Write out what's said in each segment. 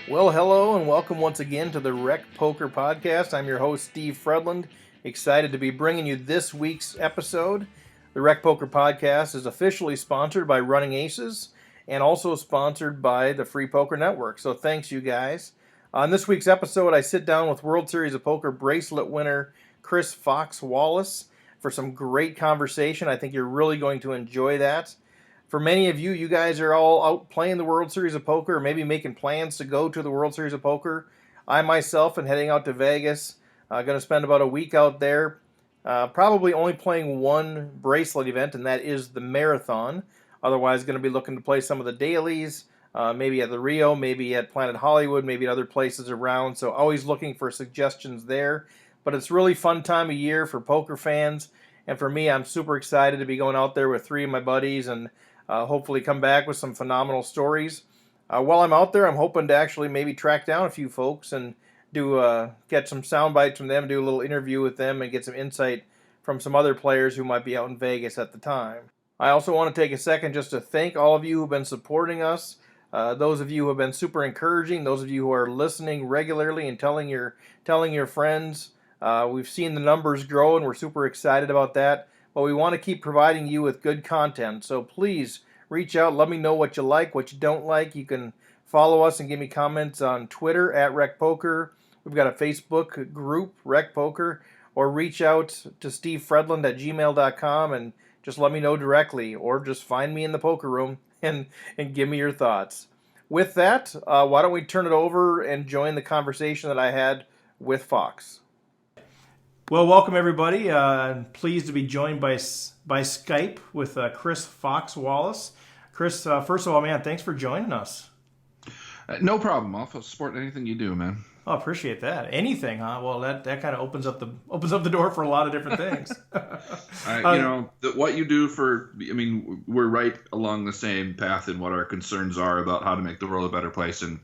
Well, hello and welcome once again to the Rec Poker Podcast. I'm your host, Steve Fredlund. Excited to be bringing you this week's episode. The Rec Poker Podcast is officially sponsored by Running Aces and also sponsored by the Free Poker Network. So thanks, you guys. On this week's episode, I sit down with World Series of Poker bracelet winner Chris Fox Wallace for some great conversation. I think you're really going to enjoy that. For many of you, you guys are all out playing the World Series of Poker, or maybe making plans to go to the World Series of Poker. I myself am heading out to Vegas. Going to spend about a week out there, probably only playing one bracelet event, and that is the Marathon. Otherwise, going to be looking to play some of the dailies, maybe at the Rio, maybe at Planet Hollywood, maybe at other places around. So always looking for suggestions there. But it's really fun time of year for poker fans. And for me, I'm super excited to be going out there with three of my buddies and hopefully come back with some phenomenal stories. While I'm out there, I'm hoping to actually maybe track down a few folks and do get some sound bites from them, do a little interview with them, and get some insight from some other players who might be out in Vegas at the time. I also want to take a second just to thank all of you who've been supporting us. Those of you who have been super encouraging, those of you who are listening regularly and telling your friends. We've seen the numbers grow, and we're super excited about that. But we want to keep providing you with good content. So please reach out. Let me know what you like, what you don't like. You can follow us and give me comments on Twitter at RecPoker. We've got a Facebook group, RecPoker. Or reach out to Steve Fredlund at gmail.com and just let me know directly. Or just find me in the poker room and give me your thoughts. With that, why don't we turn it over and join the conversation that I had with Fox. Well, welcome everybody. Pleased to be joined by Skype with Chris Fox Wallace. Chris, first of all, man, thanks for joining us. No problem. I'll support anything you do, man. Oh, appreciate that. Anything, huh? Well, that kind of opens up the door for a lot of different things. What you do we're right along the same path in what our concerns are about how to make the world a better place, and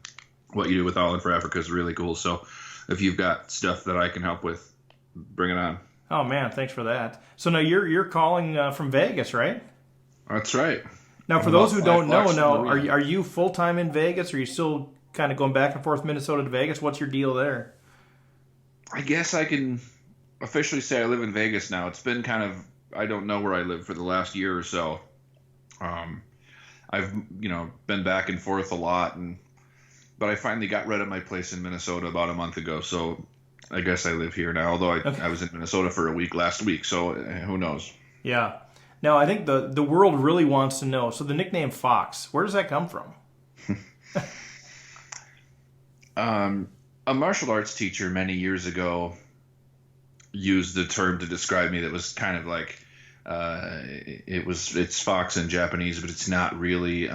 what you do with All In for Africa is really cool. So, if you've got stuff that I can help with, bring it on. Oh man, thanks for that. So now you're calling from Vegas, right? That's right. Now, for those who don't know, are you full time in Vegas, or are you still kind of going back and forth Minnesota to Vegas? What's your deal there? I guess I can officially say I live in Vegas now. It's been I don't know where I live for the last year or so. I've been back and forth a lot, but I finally got rid of my place in Minnesota about a month ago. So I guess I live here now, although I was in Minnesota for a week last week, so who knows? Yeah. Now, I think the world really wants to know. So the nickname Fox, where does that come from? A martial arts teacher many years ago used the term to describe me that was kind of like, it's fox in Japanese, but it's not really...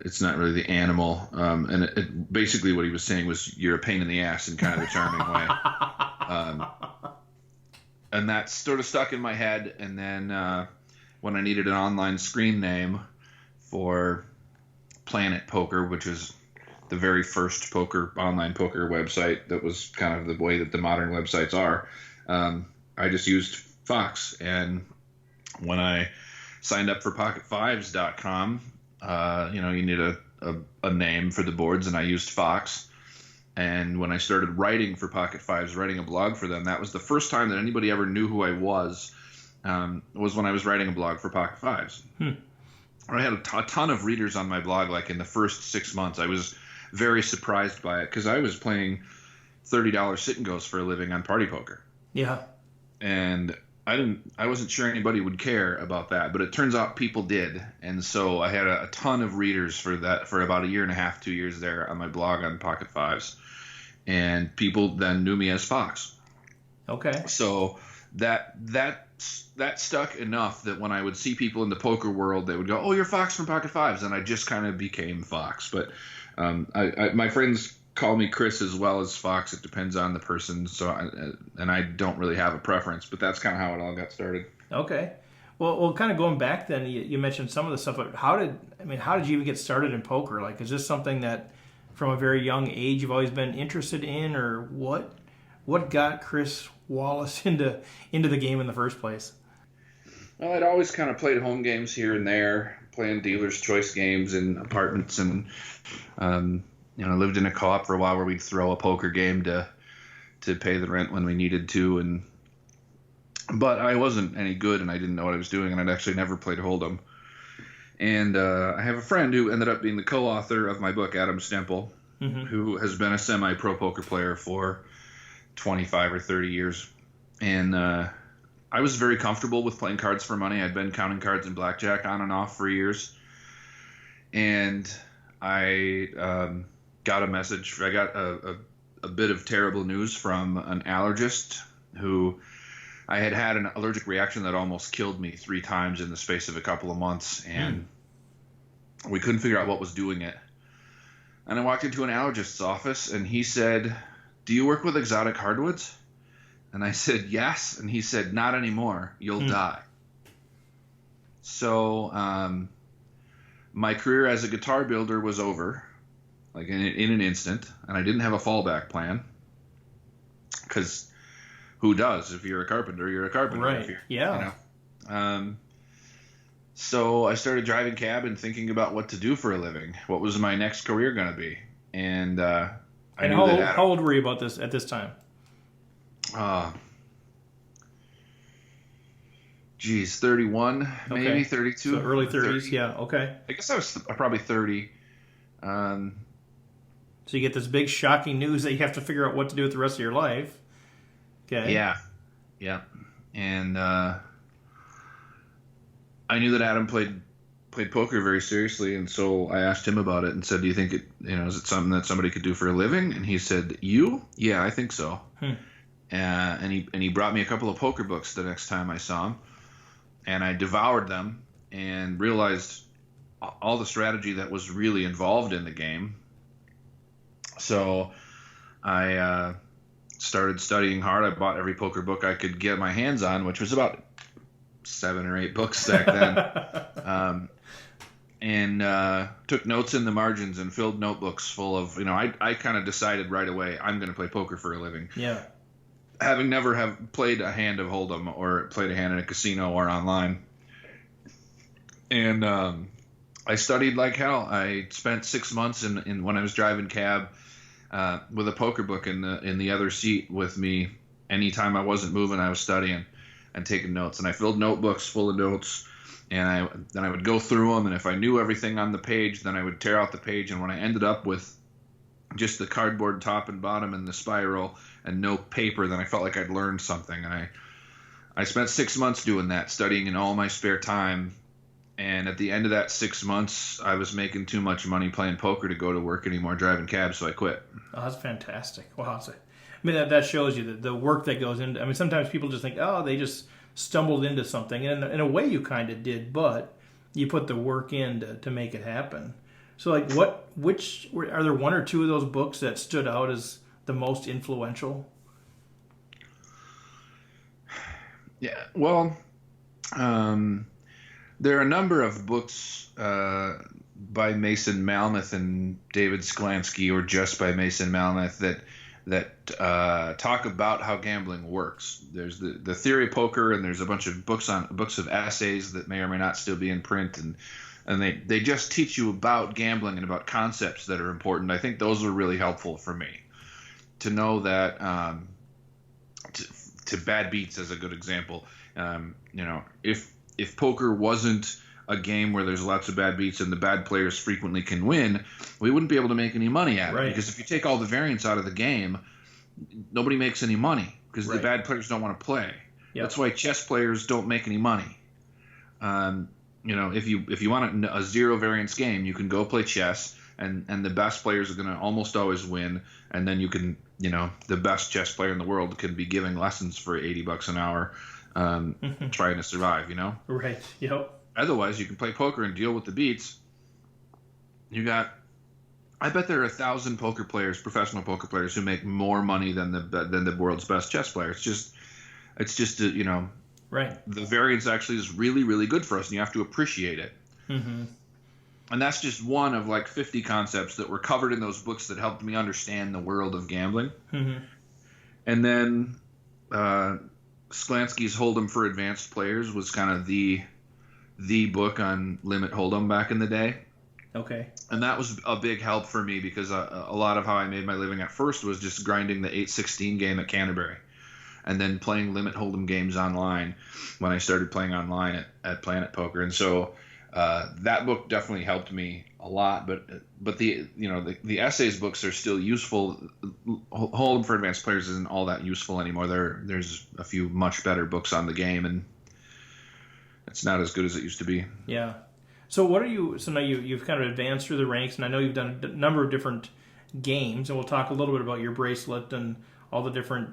it's not really the animal. And basically what he was saying was you're a pain in the ass in kind of a charming way. And that sort of stuck in my head. And then when I needed an online screen name for Planet Poker, which is the very first online poker website that was kind of the way that the modern websites are, I just used Fox. And when I signed up for pocketfives.com, you need a name for the boards, and I used Fox. And when I started writing for Pocket Fives, writing a blog for them, that was the first time that anybody ever knew who I was when I was writing a blog for Pocket Fives. I had a ton of readers on my blog. Like in the first 6 months, I was very surprised by it because I was playing $30 sit and goes for a living on Party Poker. Yeah. And I wasn't sure anybody would care about that, but it turns out people did. And so I had a ton of readers for that for about a year and a half, 2 years there on my blog on Pocket Fives. And people then knew me as Fox. Okay. So that stuck enough that when I would see people in the poker world, they would go, "Oh, you're Fox from Pocket Fives," and I just kind of became Fox. But my friends call me Chris as well as Fox. It depends on the person. So I don't really have a preference, but that's kind of how it all got started. Okay. Well, kind of going back then, you mentioned some of the stuff. But how did you even get started in poker? Like, is this something that from a very young age you've always been interested in, or what got Chris Wallace into the game in the first place? Well, I'd always kind of played home games here and there, playing dealer's choice games in apartments, and lived in a co-op for a while where we'd throw a poker game to pay the rent when we needed to, but I wasn't any good, and I didn't know what I was doing, and I'd actually never played Hold'em. And I have a friend who ended up being the co-author of my book, Adam Stemple, who has been a semi-pro poker player for 25 or 30 years, and I was very comfortable with playing cards for money. I'd been counting cards in blackjack on and off for years. And I got a message. I got a bit of terrible news from an allergist who I had an allergic reaction that almost killed me 3 times in the space of a couple of months. And we couldn't figure out what was doing it. And I walked into an allergist's office, and he said, "Do you work with exotic hardwoods?" And I said, "Yes." And he said, "Not anymore. You'll die." So my career as a guitar builder was over, like in an instant, and I didn't have a fallback plan. Because who does? If you're a carpenter, you're a carpenter. Right. Yeah. So I started driving cab and thinking about what to do for a living. What was my next career going to be? And how old were you at this time? 31, maybe 32. So early 30s, 30. yeah, okay. I guess I was probably 30. So you get this big shocking news that you have to figure out what to do with the rest of your life. Okay. Yeah. And I knew that Adam played poker very seriously, and so I asked him about it and said, "Do you think is it something that somebody could do for a living?" And he said, "You? Yeah, I think so." And he brought me a couple of poker books the next time I saw him, and I devoured them and realized all the strategy that was really involved in the game. So I started studying hard. I bought every poker book I could get my hands on, which was about 7 or 8 books back then. And took notes in the margins and filled notebooks full of, I kind of decided right away, I'm going to play poker for a living. Yeah. Having never have played a hand of Hold'em or played a hand in a casino or online. And I studied like hell. I spent 6 months in when I was driving cab with a poker book in the other seat with me. Anytime I wasn't moving, I was studying and taking notes. And I filled notebooks full of notes. And then I would go through them, and if I knew everything on the page, then I would tear out the page. And when I ended up with just the cardboard top and bottom and the spiral and no paper, then I felt like I'd learned something. And I spent 6 months doing that, studying in all my spare time. And at the end of that 6 months, I was making too much money playing poker to go to work anymore driving cabs, so I quit. Oh, that's fantastic. Wow. That shows you the work that goes into. I mean, sometimes people just think, oh, they just stumbled into something, and in a way you kind of did, but you put the work in to make it happen. So like are there 1 or 2 of those books that stood out as the most influential? Yeah, well, there are a number of books by Mason Malmuth and David Sklansky, or just by Mason Malmuth, that talk about how gambling works. There's the theory of poker, and there's a bunch of books of essays that may or may not still be in print, and they just teach you about gambling and about concepts that are important. I think those are really helpful for me to know that. To Bad Beats as a good example. If poker wasn't a game where there's lots of bad beats and the bad players frequently can win, we wouldn't be able to make any money at it. Because if you take all the variance out of the game, nobody makes any money because the bad players don't want to play. Yep. That's why chess players don't make any money. If you want a zero variance game, you can go play chess, and the best players are going to almost always win, and then you can, the best chess player in the world can be giving lessons for $80 an hour trying to survive, Right, yep. Otherwise, you can play poker and deal with the beats. I bet there are 1,000 poker players, professional poker players, who make more money than the world's best chess player. It's just right. The variance actually is really, really good for us, and you have to appreciate it. Mm-hmm. And that's just one of like 50 concepts that were covered in those books that helped me understand the world of gambling. Mm-hmm. And then Sklansky's Hold'em for Advanced Players was kind of the book on limit Hold'em back in the day. Okay. And that was a big help for me because a lot of how I made my living at first was just grinding the 816 game at Canterbury, and then playing limit Hold'em games online when I started playing online at Planet Poker. And so that book definitely helped me a lot. But the essays books are still useful. Hold'em for Advanced Players isn't all that useful anymore. There's a few much better books on the game, and it's not as good as it used to be. Yeah. So now you've kind of advanced through the ranks, and I know you've done a number of different games, and we'll talk a little bit about your bracelet and all the different,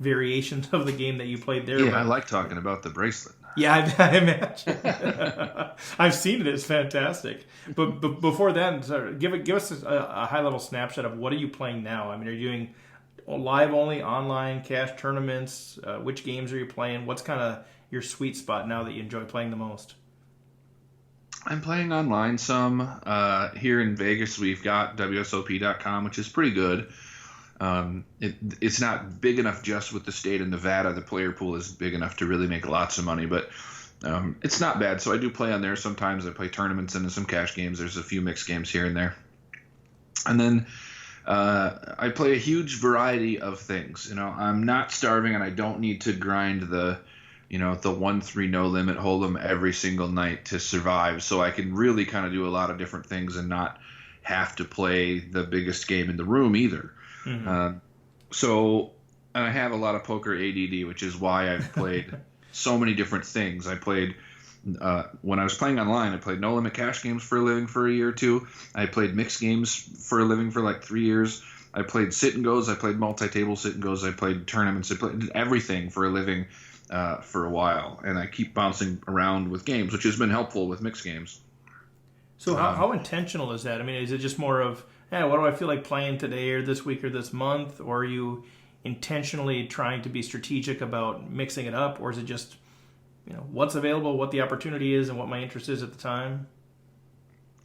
variations of the game that you played there. Yeah, I like talking about the bracelet. Yeah, I imagine. I've seen it. It's fantastic. But before then, give us a high-level snapshot of what are you playing now? I mean, are you doing live only, online, cash tournaments? Which games are you playing? What's kind of your sweet spot now that you enjoy playing the most? I'm playing online some. Here in Vegas, we've got WSOP.com, which is pretty good. It's not big enough just with the state of Nevada. The player pool is big enough to really make lots of money, but it's not bad. So I do play on there sometimes. I play tournaments and some cash games. There's a few mixed games here and there. And then I play a huge variety of things. I'm not starving, and I don't need to grind the 1-3 no limit Hold'em every single night to survive. So I can really kind of do a lot of different things and not have to play the biggest game in the room either. Mm-hmm. So I have a lot of poker ADD, which is why I've played so many different things. I played when I was playing online, I played no limit cash games for a living for a year or two. I played mixed games for a living for like 3 years. I played sit and goes. I played multi-table sit and goes. I played tournaments. I played everything for a living for a while, and I keep bouncing around with games, which has been helpful with mixed games. So how intentional is that? I mean, is it just more of, what do I feel like playing today or this week or this month? Or are you intentionally trying to be strategic about mixing it up? Or is it just, what's available, what the opportunity is, and what my interest is at the time?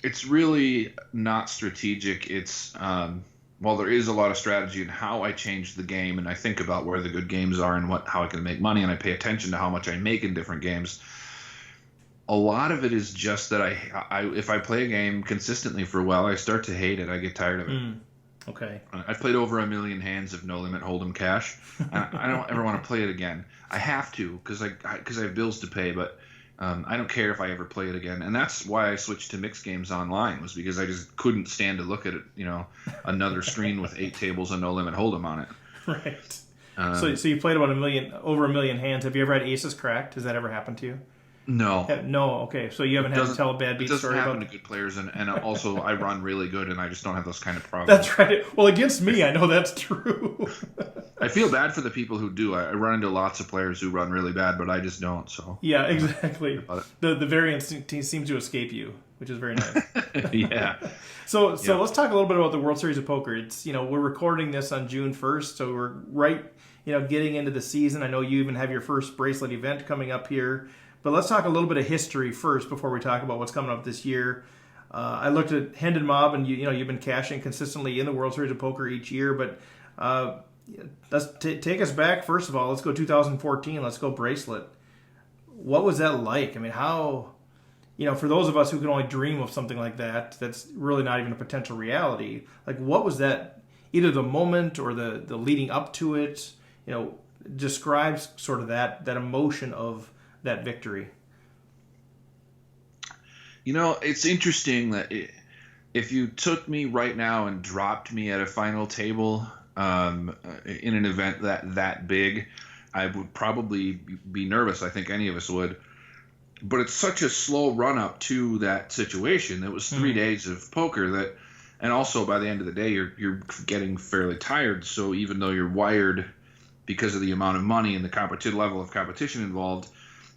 It's really not strategic. It's, while there is a lot of strategy in how I change the game, and I think about where the good games are and how I can make money, and I pay attention to how much I make in different games, a lot of it is just that I if I play a game consistently for a while, I start to hate it. I get tired of it. Okay. I've played over 1 million hands of no limit Hold'em cash. I don't ever want to play it again. I have to because I have bills to pay, but I don't care if I ever play it again. And that's why I switched to mixed games online, was because I just couldn't stand to look at it, another screen with 8 tables and no limit Hold'em on it. Right. So you played about over 1 million hands. Have you ever had aces cracked? Has that ever happened to you? No. No, okay. So you haven't had to tell a bad beat story about it? It doesn't happen to good players, and also I run really good, and I just don't have those kind of problems. That's right. Well, against me, I know that's true. I feel bad for the people who do. I run into lots of players who run really bad, but I just don't. So yeah, exactly. The variance seems to escape you, which is very nice. Yeah. So let's talk a little bit about the World Series of Poker. It's we're recording this on June 1st, so we're right getting into the season. I know you even have your first bracelet event coming up here. But let's talk a little bit of history first before we talk about what's coming up this year. I looked at Hendon Mob, and you've been cashing consistently in the World Series of Poker each year. But let's take us back. First of all, let's go 2014. Let's go bracelet. What was that like? I mean, how, for those of us who can only dream of something like that, that's really not even a potential reality. Like, what was that? Either the moment or the leading up to it. Describes sort of that emotion of that victory. It's interesting that if you took me right now and dropped me at a final table in an event that big, I would probably be nervous. I think any of us would. But it's such a slow run up to that situation. It was 3 days of poker that, and also by the end of the day, you're getting fairly tired. So even though you're wired because of the amount of money and the level of competition involved,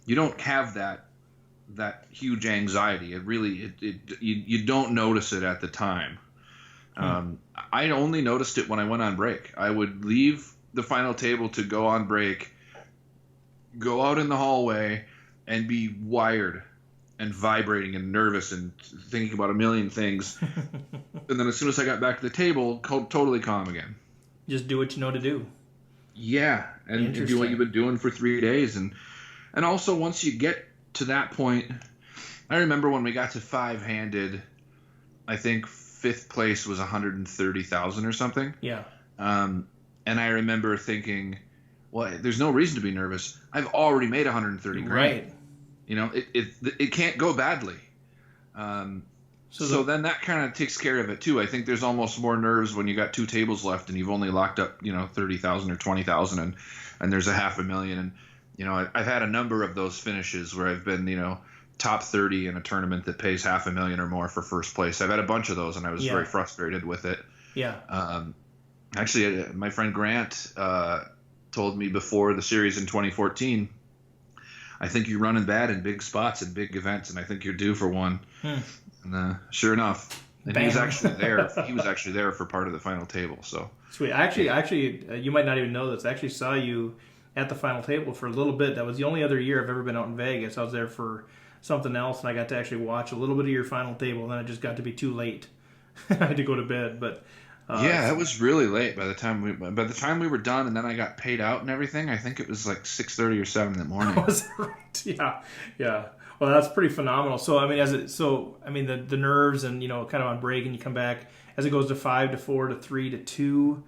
you don't have that huge anxiety. You don't notice it at the time. I only noticed it when I went on break. I would leave the final table to go on break, go out in the hallway, and be wired and vibrating and nervous and thinking about a million things. And then as soon as I got back to the table, totally calm again. Just do what you know to do. Yeah, and do what you've been doing for 3 days, and also once you get to that point, I remember when we got to 5-handed, I think 5th place was 130,000 or something. Yeah. And I remember thinking, well, there's no reason to be nervous. I've already made 130 grand. Right. You know, it can't go badly. So then that kind of takes care of it too. I think there's almost more nerves when you got 2 tables left and you've only locked up, 30,000 or 20,000, and there's $500,000. And I've had a number of those finishes where I've been, top 30 in a tournament that pays $500,000 or more for first place. I've had a bunch of those, and I was very frustrated with it. Yeah. Actually, my friend Grant told me before the series in 2014, I think you're running bad in big spots and big events, and I think you're due for one. And sure enough, and he was actually there. He was actually there for part of the final table. So sweet. Actually, you might not even know this. I actually saw you at the final table for a little bit. That was the only other year I've ever been out in Vegas. I was there for something else, and I got to actually watch a little bit of your final table. And then it just got to be too late. I had to go to bed. But yeah, it was really late by the time we were done, and then I got paid out and everything. I think it was like 6:30 or 7 in the morning. Was that right? Yeah. Well, that's pretty phenomenal. So I mean, the nerves and kind of on break, and you come back as it goes to 5 to 4 to 3 to 2.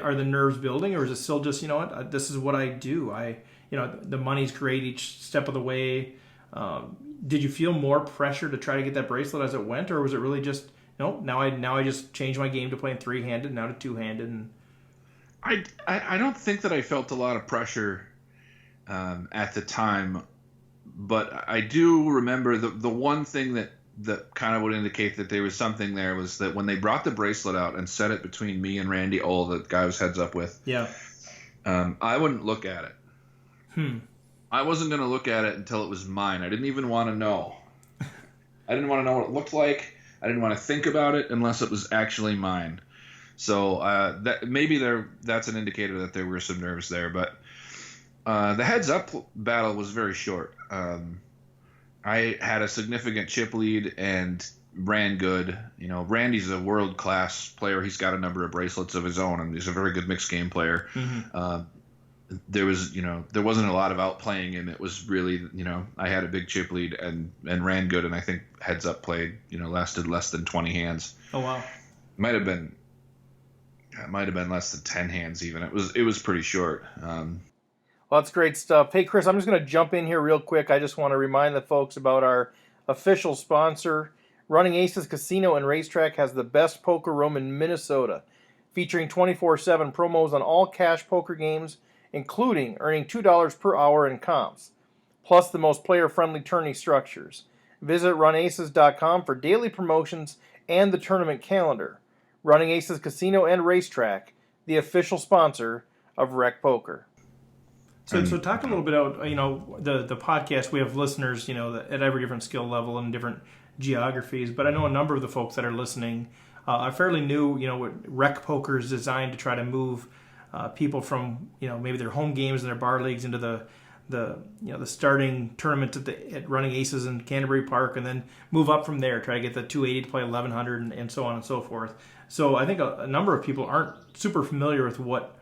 Are the nerves building, or is it still just this is what I do? The money's great each step of the way. Did you feel more pressure to try to get that bracelet as it went, or was it really just now I just changed my game to playing 3-handed now to 2-handed? And I don't think that I felt a lot of pressure at the time, but I do remember the one thing that kind of would indicate that there was something there was that when they brought the bracelet out and set it between me and Randy Ohl, the guy I was heads up with, I wouldn't look at it. I wasn't going to look at it until it was mine. I didn't even want to know. I didn't want to know what it looked like. I didn't want to think about it unless it was actually mine. So that's an indicator that there were some nerves there. But the heads-up battle was very short. I had a significant chip lead and ran good. Randy's a world-class player. He's got a number of bracelets of his own, and he's a very good mixed game player. There wasn't a lot of outplaying him. It was really, I had a big chip lead and ran good, and I think heads up played, lasted less than 20 hands. Oh wow. Might have been less than 10 hands even. It was pretty short. Well, that's great stuff. Hey, Chris, I'm just going to jump in here real quick. I just want to remind the folks about our official sponsor. Running Aces Casino and Racetrack has the best poker room in Minnesota, featuring 24/7 promos on all cash poker games, including earning $2 per hour in comps, plus the most player-friendly tourney structures. Visit runaces.com for daily promotions and the tournament calendar. Running Aces Casino and Racetrack, the official sponsor of Rec Poker. So talk a little bit about, the podcast. We have listeners, at every different skill level and different geographies. But I know a number of the folks that are listening are fairly new. What Rec Poker is designed to try to move people from, maybe their home games and their bar leagues into the starting tournament at Running Aces in Canterbury Park, and then move up from there, try to get the 280 to play 1100 and so on and so forth. So I think a number of people aren't super familiar with what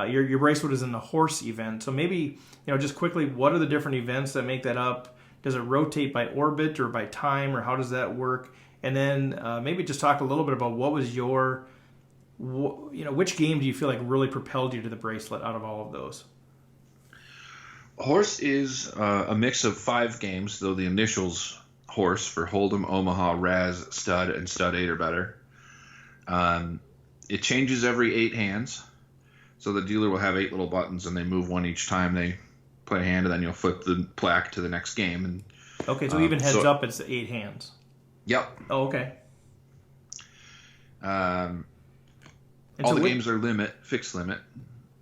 your bracelet is in the horse event. So maybe, just quickly, what are the different events that make that up? Does it rotate by orbit or by time, or how does that work? And then maybe just talk a little bit about what was which game do you feel like really propelled you to the bracelet out of all of those? Horse is a mix of 5 games, though the initials horse for Hold'em, Omaha, Raz, Stud, and Stud 8 or better. It changes every 8 hands. So the dealer will have 8 little buttons, and they move one each time they play a hand, and then you'll flip the plaque to the next game. And okay, so even heads up, it's 8 hands. Yep. Oh, okay. All the games are fixed limit,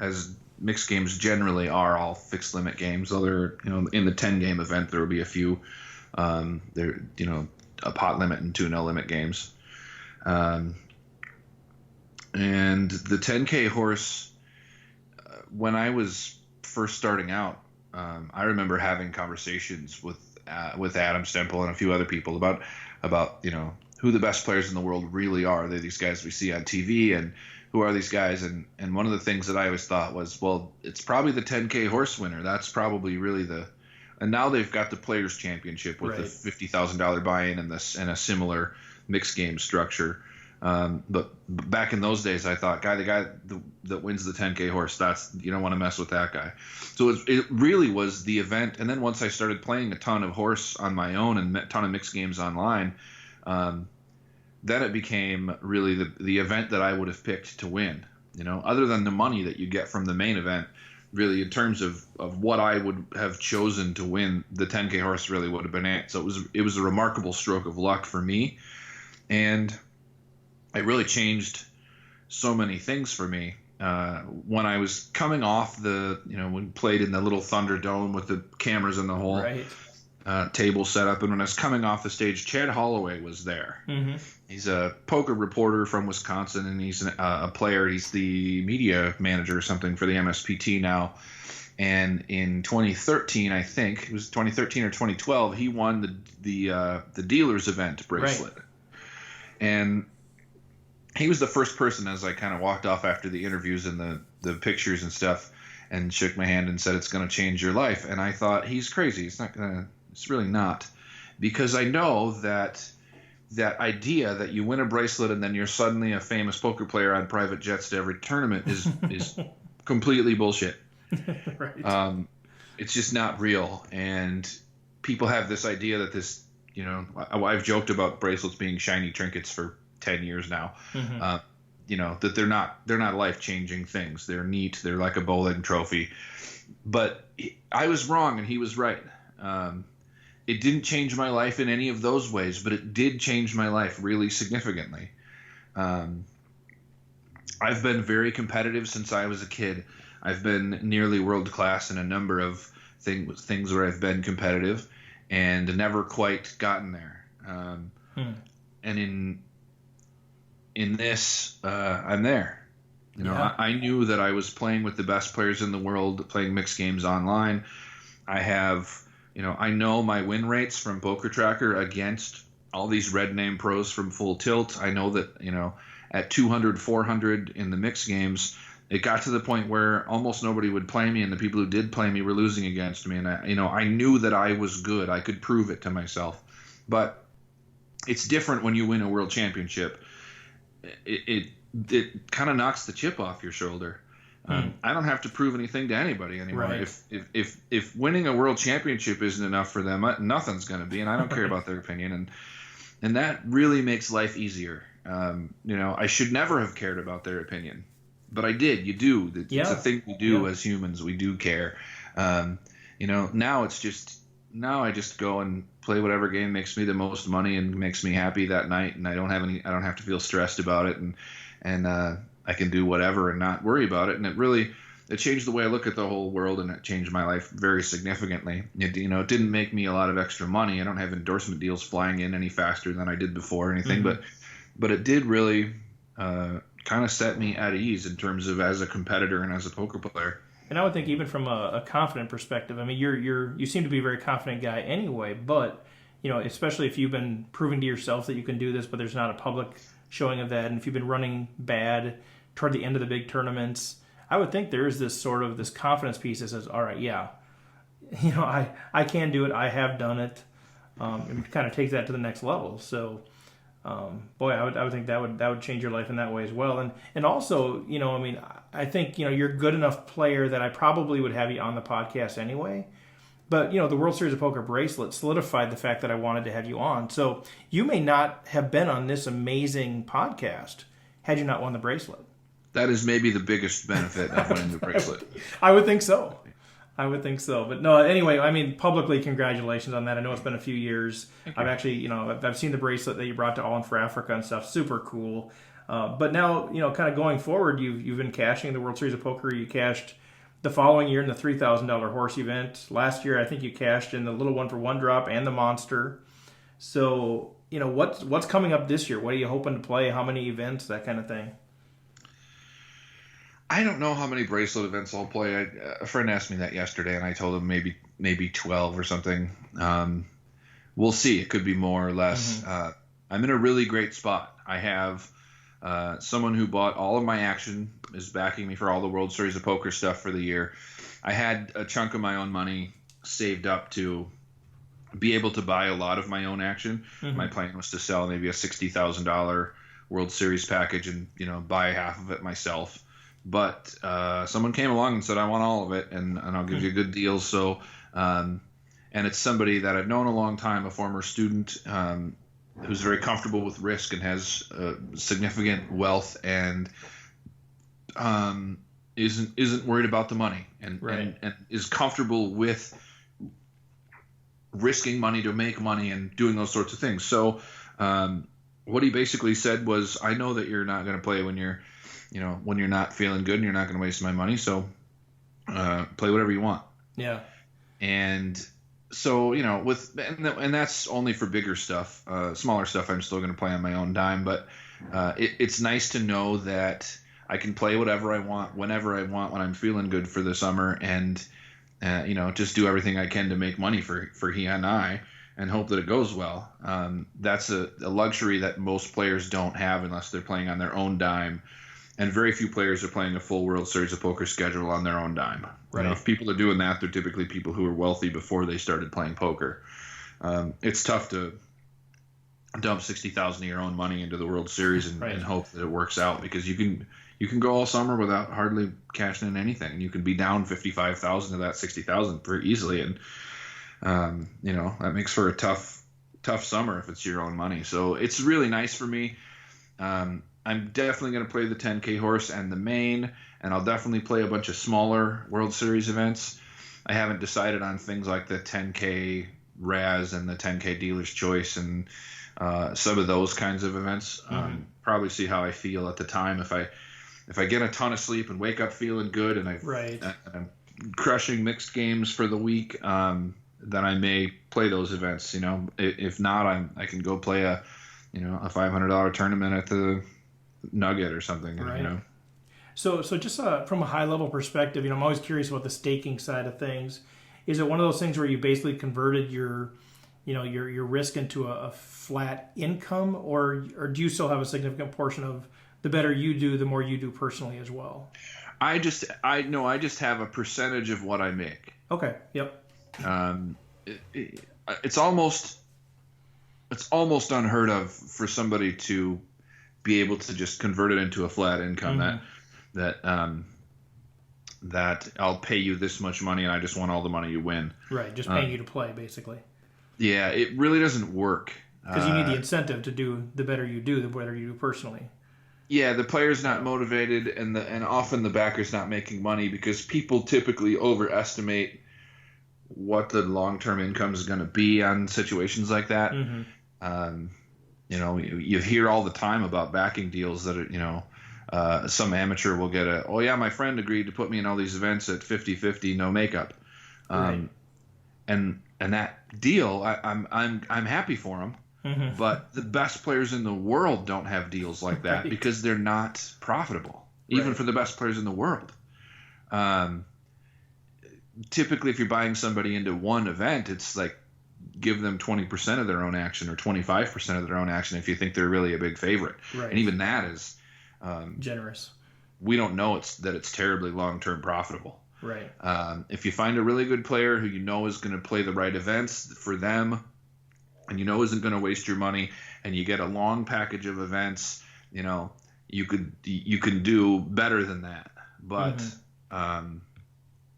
as mixed games generally are all fixed limit games. Though they're, in the 10-game event, there will be a few, a pot limit and 2 no limit games. And the 10K horse, when I was first starting out, I remember having conversations with Adam Stempel and a few other people about who the best players in the world really are. They're these guys we see on TV, and who are these guys? And one of the things that I always thought was, well, it's probably the 10K horse winner. That's probably really and now they've got the Players Championship with the $50,000 buy-in and a similar mixed game structure. But back in those days, I thought, the guy that wins the 10K horse, you don't want to mess with that guy. So it really was the event. And then once I started playing a ton of horse on my own and a ton of mixed games online, then it became really the event that I would have picked to win. Other than the money that you get from the main event, really in terms of what I would have chosen to win, the 10K horse really would have been it. So it was a remarkable stroke of luck for me, and it really changed so many things for me. When I was coming off when we played in the little Thunderdome with the cameras in the whole table set up, and when I was coming off the stage, Chad Holloway was there. Mm-hmm. He's a poker reporter from Wisconsin, and he's a player. He's the media manager or something for the MSPT now. And in 2013, I think it was 2013 or 2012, he won the dealers event bracelet. Right. And he was the first person, as I kind of walked off after the interviews and the pictures and stuff, and shook my hand and said, "It's going to change your life." And I thought, he's crazy. It's really not, because I know that idea that you win a bracelet and then you're suddenly a famous poker player on private jets to every tournament is completely bullshit. Right. It's just not real. And people have this idea that this, I've joked about bracelets being shiny trinkets for 10 years now. Mm-hmm. That they're not life-changing things. They're neat. They're like a bowling trophy. But I was wrong and he was right. It didn't change my life in any of those ways, but it did change my life really significantly. I've been very competitive since I was a kid. I've been nearly world class in a number of things where I've been competitive, and never quite gotten there. And in this, I'm there. I knew that I was playing with the best players in the world, playing mixed games online. I have. I know my win rates from Poker Tracker against all these red name pros from Full Tilt. I know that, at 200, 400 in the mixed games, it got to the point where almost nobody would play me, and the people who did play me were losing against me. And I knew that I was good. I could prove it to myself. But it's different when you win a world championship. It kind of knocks the chip off your shoulder. I don't have to prove anything to anybody anymore. Right. If winning a world championship isn't enough for them, nothing's going to be, and I don't care about their opinion. And that really makes life easier. I should never have cared about their opinion, but I did. You do. It's a thing we do as humans. We do care. Now I just go and play whatever game makes me the most money and makes me happy that night, and I don't have to feel stressed about it, and I can do whatever and not worry about it. And it changed the way I look at the whole world, and it changed my life very significantly. It didn't make me a lot of extra money. I don't have endorsement deals flying in any faster than I did before or anything, mm-hmm. but it did really kind of set me at ease in terms of as a competitor and as a poker player. And I would think even from a confident perspective, I mean, you seem to be a very confident guy anyway, but, especially if you've been proving to yourself that you can do this, but there's not a public showing of that, and if you've been running bad toward the end of the big tournaments, I would think there is this confidence piece that says, all right, yeah, I can do it. I have done it. And kind of take that to the next level. So, I would think that would change your life in that way as well. And also, I think, you're a good enough player that I probably would have you on the podcast anyway. But, the World Series of Poker bracelet solidified the fact that I wanted to have you on. So you may not have been on this amazing podcast had you not won the bracelet. That is maybe the biggest benefit of winning the bracelet. I would think so. But no, anyway, publicly, congratulations on that. I know it's been a few years. I've actually, I've seen the bracelet that you brought to All In for Africa and stuff. Super cool. But now, kind of going forward, you've been cashing the World Series of Poker. You cashed the following year in the $3,000 horse event. Last year, I think you cashed in the little one for one drop and the monster. So, what's coming up this year? What are you hoping to play? How many events? That kind of thing. I don't know how many bracelet events I'll play. A friend asked me that yesterday, and I told him maybe 12 or something. We'll see. It could be more or less. Mm-hmm. I'm in a really great spot. I have Someone who bought all of my action is backing me for all the World Series of Poker stuff for the year. I had a chunk of my own money saved up to be able to buy a lot of my own action. Mm-hmm. My plan was to sell maybe a $60,000 World Series package and, buy half of it myself. But someone came along and said, I want all of it, and I'll give you a good deal. So, and it's somebody that I've known a long time, a former student, who's very comfortable with risk and has significant wealth and isn't worried about the money and is comfortable with risking money to make money and doing those sorts of things. So what he basically said was, I know that you're not going to play when you're not feeling good and you're not going to waste my money. So play whatever you want. Yeah. And so, and that's only for bigger stuff. Smaller stuff, I'm still going to play on my own dime. But it's nice to know that I can play whatever I want, whenever I want, when I'm feeling good for the summer, and just do everything I can to make money for he and I, and hope that it goes well. That's a luxury that most players don't have unless they're playing on their own dime. And very few players are playing a full World Series of Poker schedule on their own dime. Right. If people are doing that, they're typically people who are wealthy before they started playing poker. It's tough to dump $60,000 of your own money into the World Series and hope that it works out, because you can go all summer without hardly cashing in anything. You can be down $55,000 of that $60,000 pretty easily, and that makes for a tough summer if it's your own money. So it's really nice for me. I'm definitely going to play the 10K horse and the main, and I'll definitely play a bunch of smaller World Series events. I haven't decided on things like the 10K Raz and the 10K Dealer's Choice and some of those kinds of events. Probably see how I feel at the time. If I get a ton of sleep and wake up feeling good and I'm crushing mixed games for the week, then I may play those events. If not, I can go play a $500 tournament at the Nugget or something. Right. So just from a high level perspective, I'm always curious about the staking side of things. Is it one of those things where you basically converted your risk into a flat income, or do you still have a significant portion of the better you do, the more you do personally as well? I just have a percentage of what I make. Okay. Yep. It's almost unheard of for somebody to be able to just convert it into a flat income. That I'll pay you this much money and I just want all the money you win. Right, just paying you to play, basically. Yeah, it really doesn't work. Because you need the incentive to do the better you do personally. Yeah, the player's not motivated, and often the backer's not making money because people typically overestimate what the long-term income is going to be on situations like that. Mm-hmm. You hear all the time about backing deals that are, some amateur will get my friend agreed to put me in all these events at 50-50, no makeup. Right. And that deal, I'm happy for him. Mm-hmm. But the best players in the world don't have deals like that because they're not profitable, even for the best players in the world. Typically, if you're buying somebody into one event, it's like give them 20% of their own action or 25% of their own action if you think they're really a big favorite. Right. And even that is generous. We don't know that it's terribly long-term profitable. Right. If you find a really good player who is going to play the right events for them, and isn't going to waste your money, and you get a long package of events, you can do better than that. But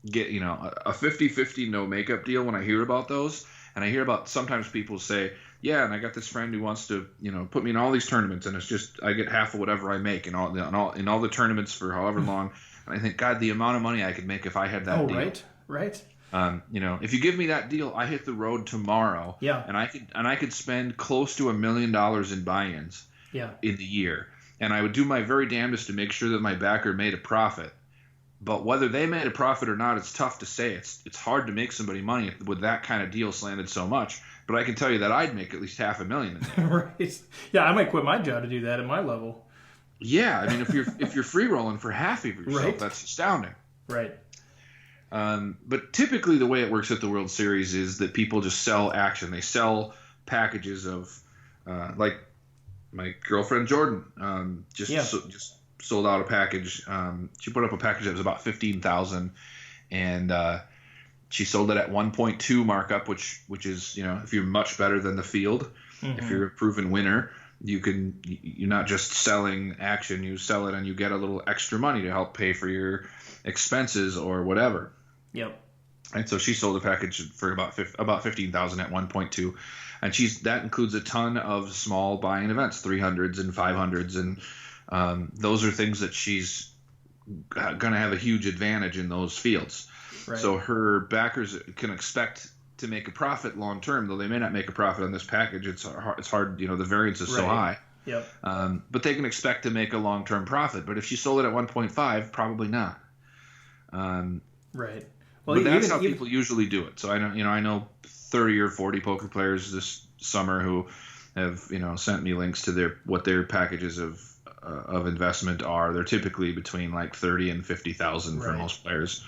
get a 50-50 no makeup deal. When I hear about those, and I hear about sometimes people say, yeah, and I got this friend who wants to put me in all these tournaments, and it's just I get half of whatever I make in all the tournaments for however long. And I think, God, the amount of money I could make if I had that deal. Right. If you give me that deal, I hit the road tomorrow. Yeah. And I could spend close to $1 million in buy-ins. Yeah. In the year, and I would do my very damnedest to make sure that my backer made a profit. But whether they made a profit or not, it's tough to say. It's hard to make somebody money with that kind of deal slanted so much. But I can tell you that I'd make at least $500,000 in there. Right. Yeah, I might quit my job to do that at my level. Yeah, I mean, if you're free rolling for half of yourself, that's astounding. Right. But typically the way it works at the World Series is that people just sell action. They sell packages of my girlfriend Jordan just sold out a package. She put up a package that was about 15,000, and she sold it at 1.2 markup, which is, if you're much better than the field, if you're a proven winner, you're not just selling action, you sell it and you get a little extra money to help pay for your expenses or whatever. Yep. And so she sold a package for about 15,000 at 1.2, and that includes a ton of small buy-in events, 300s and 500s, and those are things that she's going to have a huge advantage in those fields. Right. So her backers can expect to make a profit long term, though they may not make a profit on this package. It's hard, the variance is so high. Yep. But they can expect to make a long term profit. But if she sold it at 1.5, probably not. Right. Well, but that's how people usually do it. So I know 30 or 40 poker players this summer who have sent me links to what their packages of investment are. They're typically between like 30 and 50,000 for most players.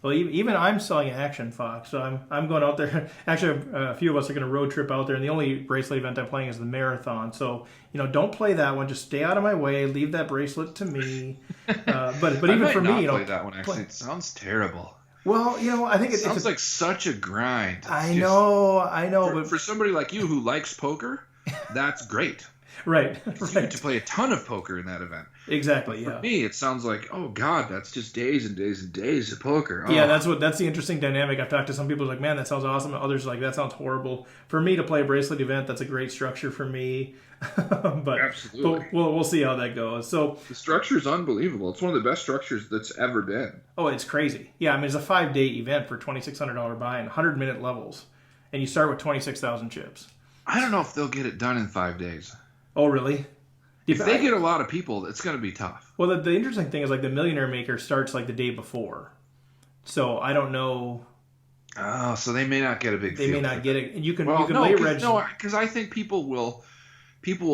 Well, even I'm selling action, Fox. So I'm going out there. Actually, a few of us are going to road trip out there, and the only bracelet event I'm playing is the marathon. So don't play that one. Just stay out of my way. Leave that bracelet to me. But even for me, play that one. Actually, it sounds terrible. Well, I think it sounds like such a grind. I know. But for somebody like you who likes poker, that's great. Right. You get to play a ton of poker in that event. Exactly. For me, it sounds like, oh God, that's just days and days and days of poker. Oh. Yeah, that's the interesting dynamic. I've talked to some people like, man, that sounds awesome. Others are like, that sounds horrible. For me to play a bracelet event, that's a great structure for me. Absolutely. But we'll see how that goes. So the structure is unbelievable. It's one of the best structures that's ever been. Oh, it's crazy. Yeah, I mean, it's a 5-day event for $2,600 buy-in, 100-minute levels, and you start with 26,000 chips. I don't know if they'll get it done in 5 days. Oh, really? If they get a lot of people, it's going to be tough. Well, the interesting thing is like the Millionaire Maker starts like the day before. So I don't know. Oh, so they may not get a big field. They may not get it. You can lay reg. No, because I think people will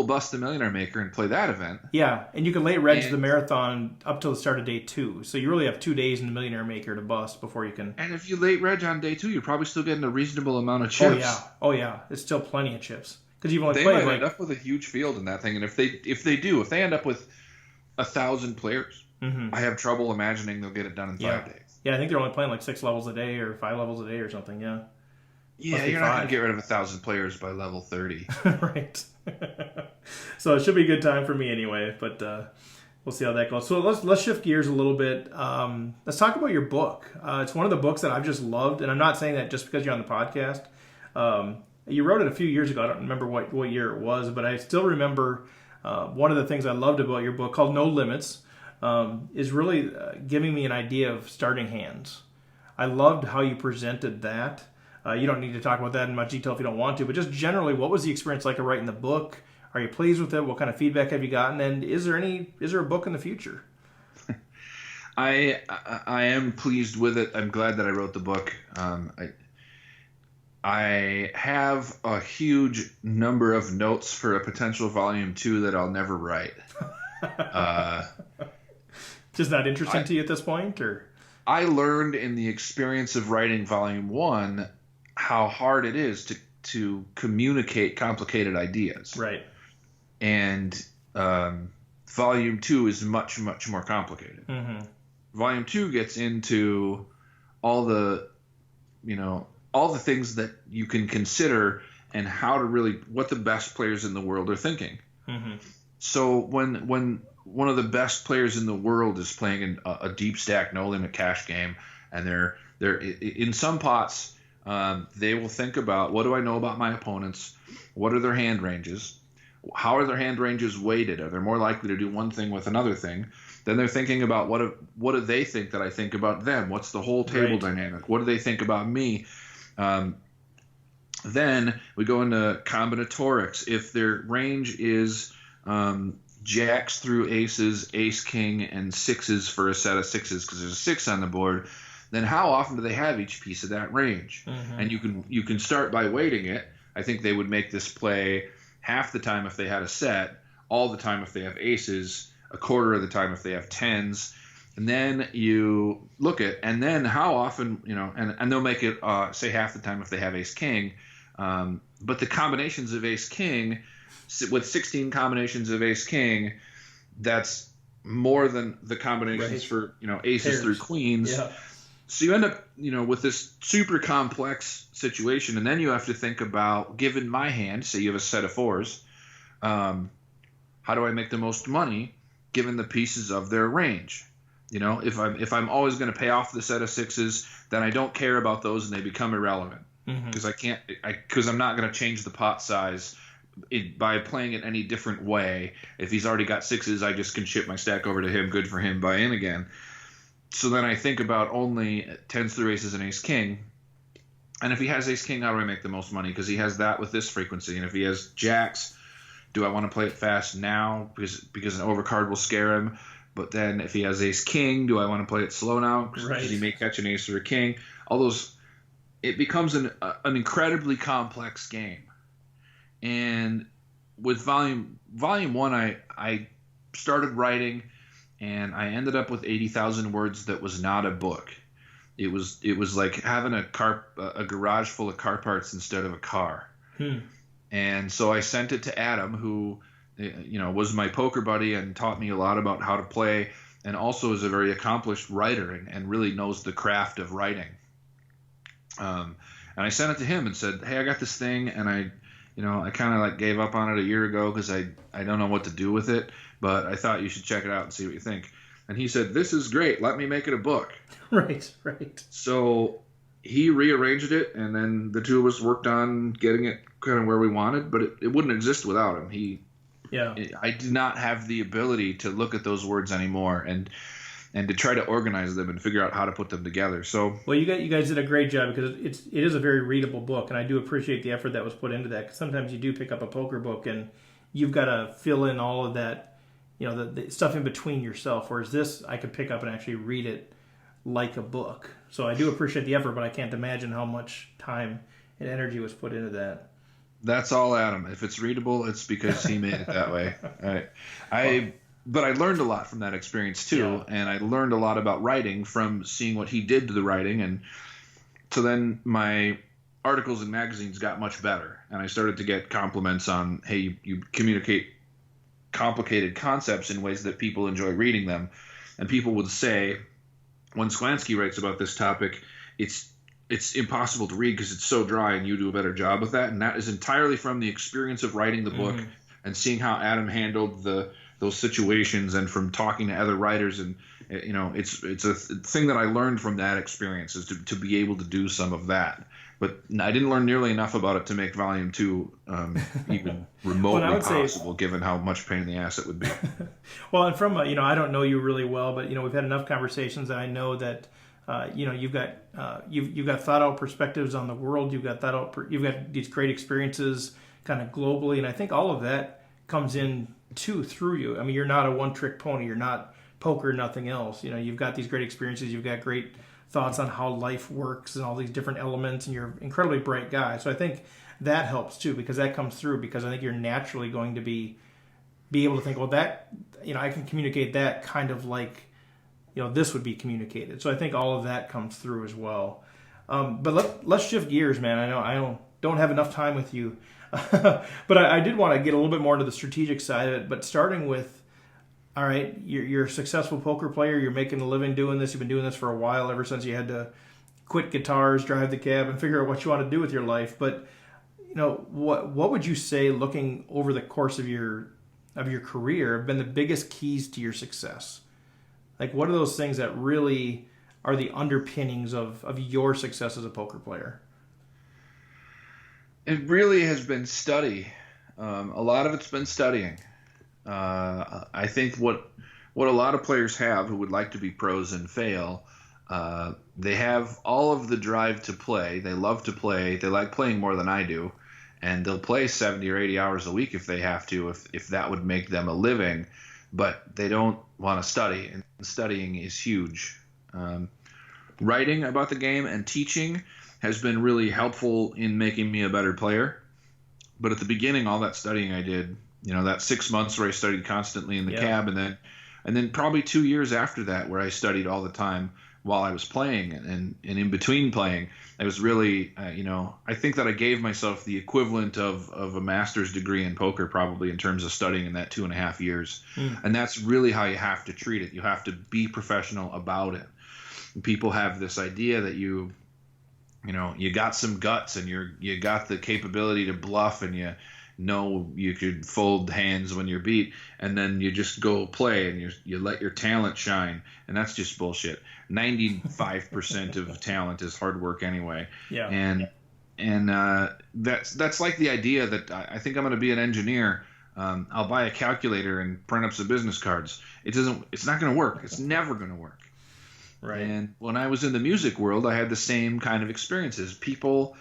bust the Millionaire Maker and play that event. Yeah, and you can late reg the marathon up till the start of day 2. So you really have 2 days in the Millionaire Maker to bust before you can. And if you late reg on day 2, you're probably still getting a reasonable amount of chips. Oh yeah, it's still plenty of chips. Because you've only they played might end up with a huge field in that thing, and if they end up with 1,000 players, I have trouble imagining they'll get it done in 5 days. Yeah, I think they're only playing like 6 levels a day or 5 levels a day or something. Yeah. Yeah, you're not going to get rid of 1,000 players by level 30. Right. So it should be a good time for me anyway, but we'll see how that goes. So let's shift gears a little bit. Let's talk about your book. It's one of the books that I've just loved, and I'm not saying that just because you're on the podcast. You wrote it a few years ago. I don't remember what year it was, but I still remember one of the things I loved about your book, called No Limits, is really giving me an idea of starting hands. I loved how you presented that. You don't need to talk about that in much detail if you don't want to, but just generally, what was the experience like of writing the book? Are you pleased with it? What kind of feedback have you gotten? And is there a book in the future? I am pleased with it. I'm glad that I wrote the book. I have a huge number of notes for a potential volume 2 that I'll never write. Just not interesting to you at this point, or? I learned in the experience of writing volume 1 how hard it is to communicate complicated ideas. Right. And volume 2 is much, much more complicated. Mm-hmm. Volume 2 gets into all the things that you can consider and how to really what the best players in the world are thinking. Mm-hmm. So when one of the best players in the world is playing a deep stack no limit cash game, and they're in some pots, they will think about, what do I know about my opponents? What are their hand ranges? How are their hand ranges weighted? Are they more likely to do one thing with another thing? Then they're thinking about what do they think that I think about them? What's the whole table dynamic? What do they think about me? Then we go into combinatorics. If their range is jacks through aces, ace, king, and sixes for a set of sixes because there's a 6 on the board, then how often do they have each piece of that range? Mm-hmm. And you can start by weighting it. I think they would make this play half the time if they had a set, all the time if they have aces, a quarter of the time if they have tens. And then you look at, and then how often, and they'll make it, say half the time if they have ace king. But the combinations of ace king with 16 combinations of ace king, that's more than the combinations for aces Pairs. through queens. Yeah. So you end up with this super complex situation, and then you have to think about, given my hand, say you have a set of fours, how do I make the most money given the pieces of their range? If I'm always going to pay off the set of sixes, then I don't care about those and they become irrelevant because I'm not going to change the pot size by playing it any different way. If he's already got sixes, I just can ship my stack over to him. Good for him. Buy in again. So then I think about only tens through aces and ace king. And if he has ace king, how do I make the most money? Because he has that with this frequency. And if he has jacks, do I want to play it fast now because an overcard will scare him? But then if he has ace king, do I want to play it slow now because he may catch an ace or a king? All those, it becomes an incredibly complex game. And with volume one, I started writing, and I ended up with 80,000 words that was not a book. It was like having a garage full of car parts instead of a car. And so I sent it to Adam, who was my poker buddy and taught me a lot about how to play, and also is a very accomplished writer and really knows the craft of writing. And I sent it to him and said, hey, I got this thing, and I kind of like gave up on it a year ago because I don't know what to do with it, but I thought you should check it out and see what you think. And he said, this is great. Let me make it a book. Right. So he rearranged it, and then the two of us worked on getting it kind of where we wanted, but it wouldn't exist without him. I did not have the ability to look at those words anymore and to try to organize them and figure out how to put them together. So, well, you guys did a great job because it is a very readable book, and I do appreciate the effort that was put into that. Because sometimes you do pick up a poker book and you've got to fill in all of that, the stuff in between yourself. Whereas this, I could pick up and actually read it like a book. So I do appreciate the effort, but I can't imagine how much time and energy was put into that. That's all Adam. If it's readable, it's because he made it that way. But I learned a lot from that experience too, and I learned a lot about writing from seeing what he did to the writing, and so then my articles in magazines got much better, and I started to get compliments on, hey, you communicate complicated concepts in ways that people enjoy reading them, and people would say, when Sklansky writes about this topic, it's impossible to read because it's so dry, and you do a better job with that, and that is entirely from the experience of writing the book and seeing how Adam handled those situations, and from talking to other writers, and it's a thing that I learned from that experience, is to be able to do some of that. But I didn't learn nearly enough about it to make volume 2 even remotely possible, given how much pain in the ass it would be. Well, and from I don't know you really well, but we've had enough conversations that I know that you've got thought out perspectives on the world. You've got these great experiences kind of globally, and I think all of that comes in too through you. I mean, you're not a one-trick pony. You're not poker, nothing else. You've got these great experiences. You've got great thoughts on how life works and all these different elements, and you're an incredibly bright guy. So I think that helps too, because that comes through, because I think you're naturally going to be able to think, well, that, I can communicate that kind of like, this would be communicated. So I think all of that comes through as well. But let's shift gears, man. I know I don't have enough time with you. But I did want to get a little bit more into the strategic side of it, but starting with, all right, you're a successful poker player, you're making a living doing this, you've been doing this for a while, ever since you had to quit guitars, drive the cab, and figure out what you want to do with your life. But, what would you say, looking over the course of your career, have been the biggest keys to your success? Like, what are those things that really are the underpinnings of your success as a poker player? It really has been study. A lot of it's been studying. I think what a lot of players have who would like to be pros and fail, they have all of the drive to play. They love to play. They like playing more than I do. And they'll play 70 or 80 hours a week if they have to, if that would make them a living. But they don't want to study, and studying is huge. Writing about the game and teaching has been really helpful in making me a better player. But at the beginning, all that studying I did, that 6 months where I studied constantly in the cab, and then probably 2 years after that where I studied all the time, while I was playing and in between playing. I was really, I think that I gave myself the equivalent of a master's degree in poker, probably, in terms of studying in that 2.5 years. And that's really how you have to treat it. You have to be professional about it. And people have this idea that you got some guts and you got the capability to bluff, and you could fold hands when you're beat, and then you just go play and you let your talent shine, and that's just bullshit. 95% of talent is hard work anyway. Yeah. And that's like the idea that I think I'm going to be an engineer. I'll buy a calculator and print up some business cards. It's not going to work. It's never going to work. Right. And when I was in the music world, I had the same kind of experiences. People,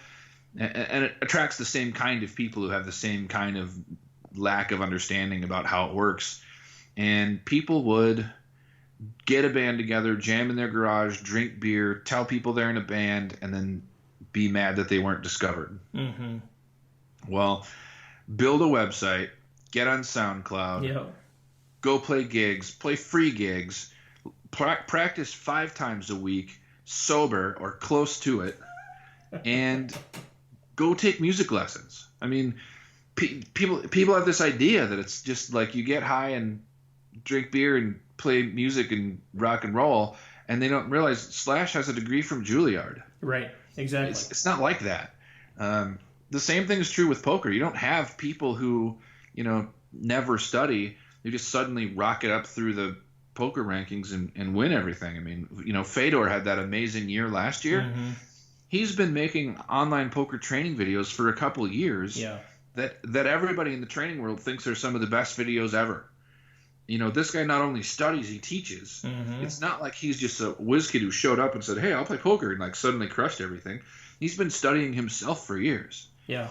and it attracts the same kind of people who have the same kind of lack of understanding about how it works. And people would get a band together, jam in their garage, drink beer, tell people they're in a band, and then be mad that they weren't discovered. Mm-hmm. Well, build a website, get on SoundCloud, go play gigs, play free gigs, practice 5 times a week, sober or close to it, and go take music lessons. I mean, people have this idea that it's just like you get high and drink beer and play music and rock and roll, and they don't realize Slash has a degree from Juilliard. Right, exactly. It's not like that. The same thing is true with poker. You don't have people who, never study. They just suddenly rocket up through the poker rankings and win everything. I mean, Fedor had that amazing year last year. Mm-hmm. He's been making online poker training videos for a couple of years. Yeah. That everybody in the training world thinks are some of the best videos ever. This guy not only studies, he teaches. Mm-hmm. It's not like he's just a whiz kid who showed up and said, "Hey, I'll play poker," and like suddenly crushed everything. He's been studying himself for years. Yeah.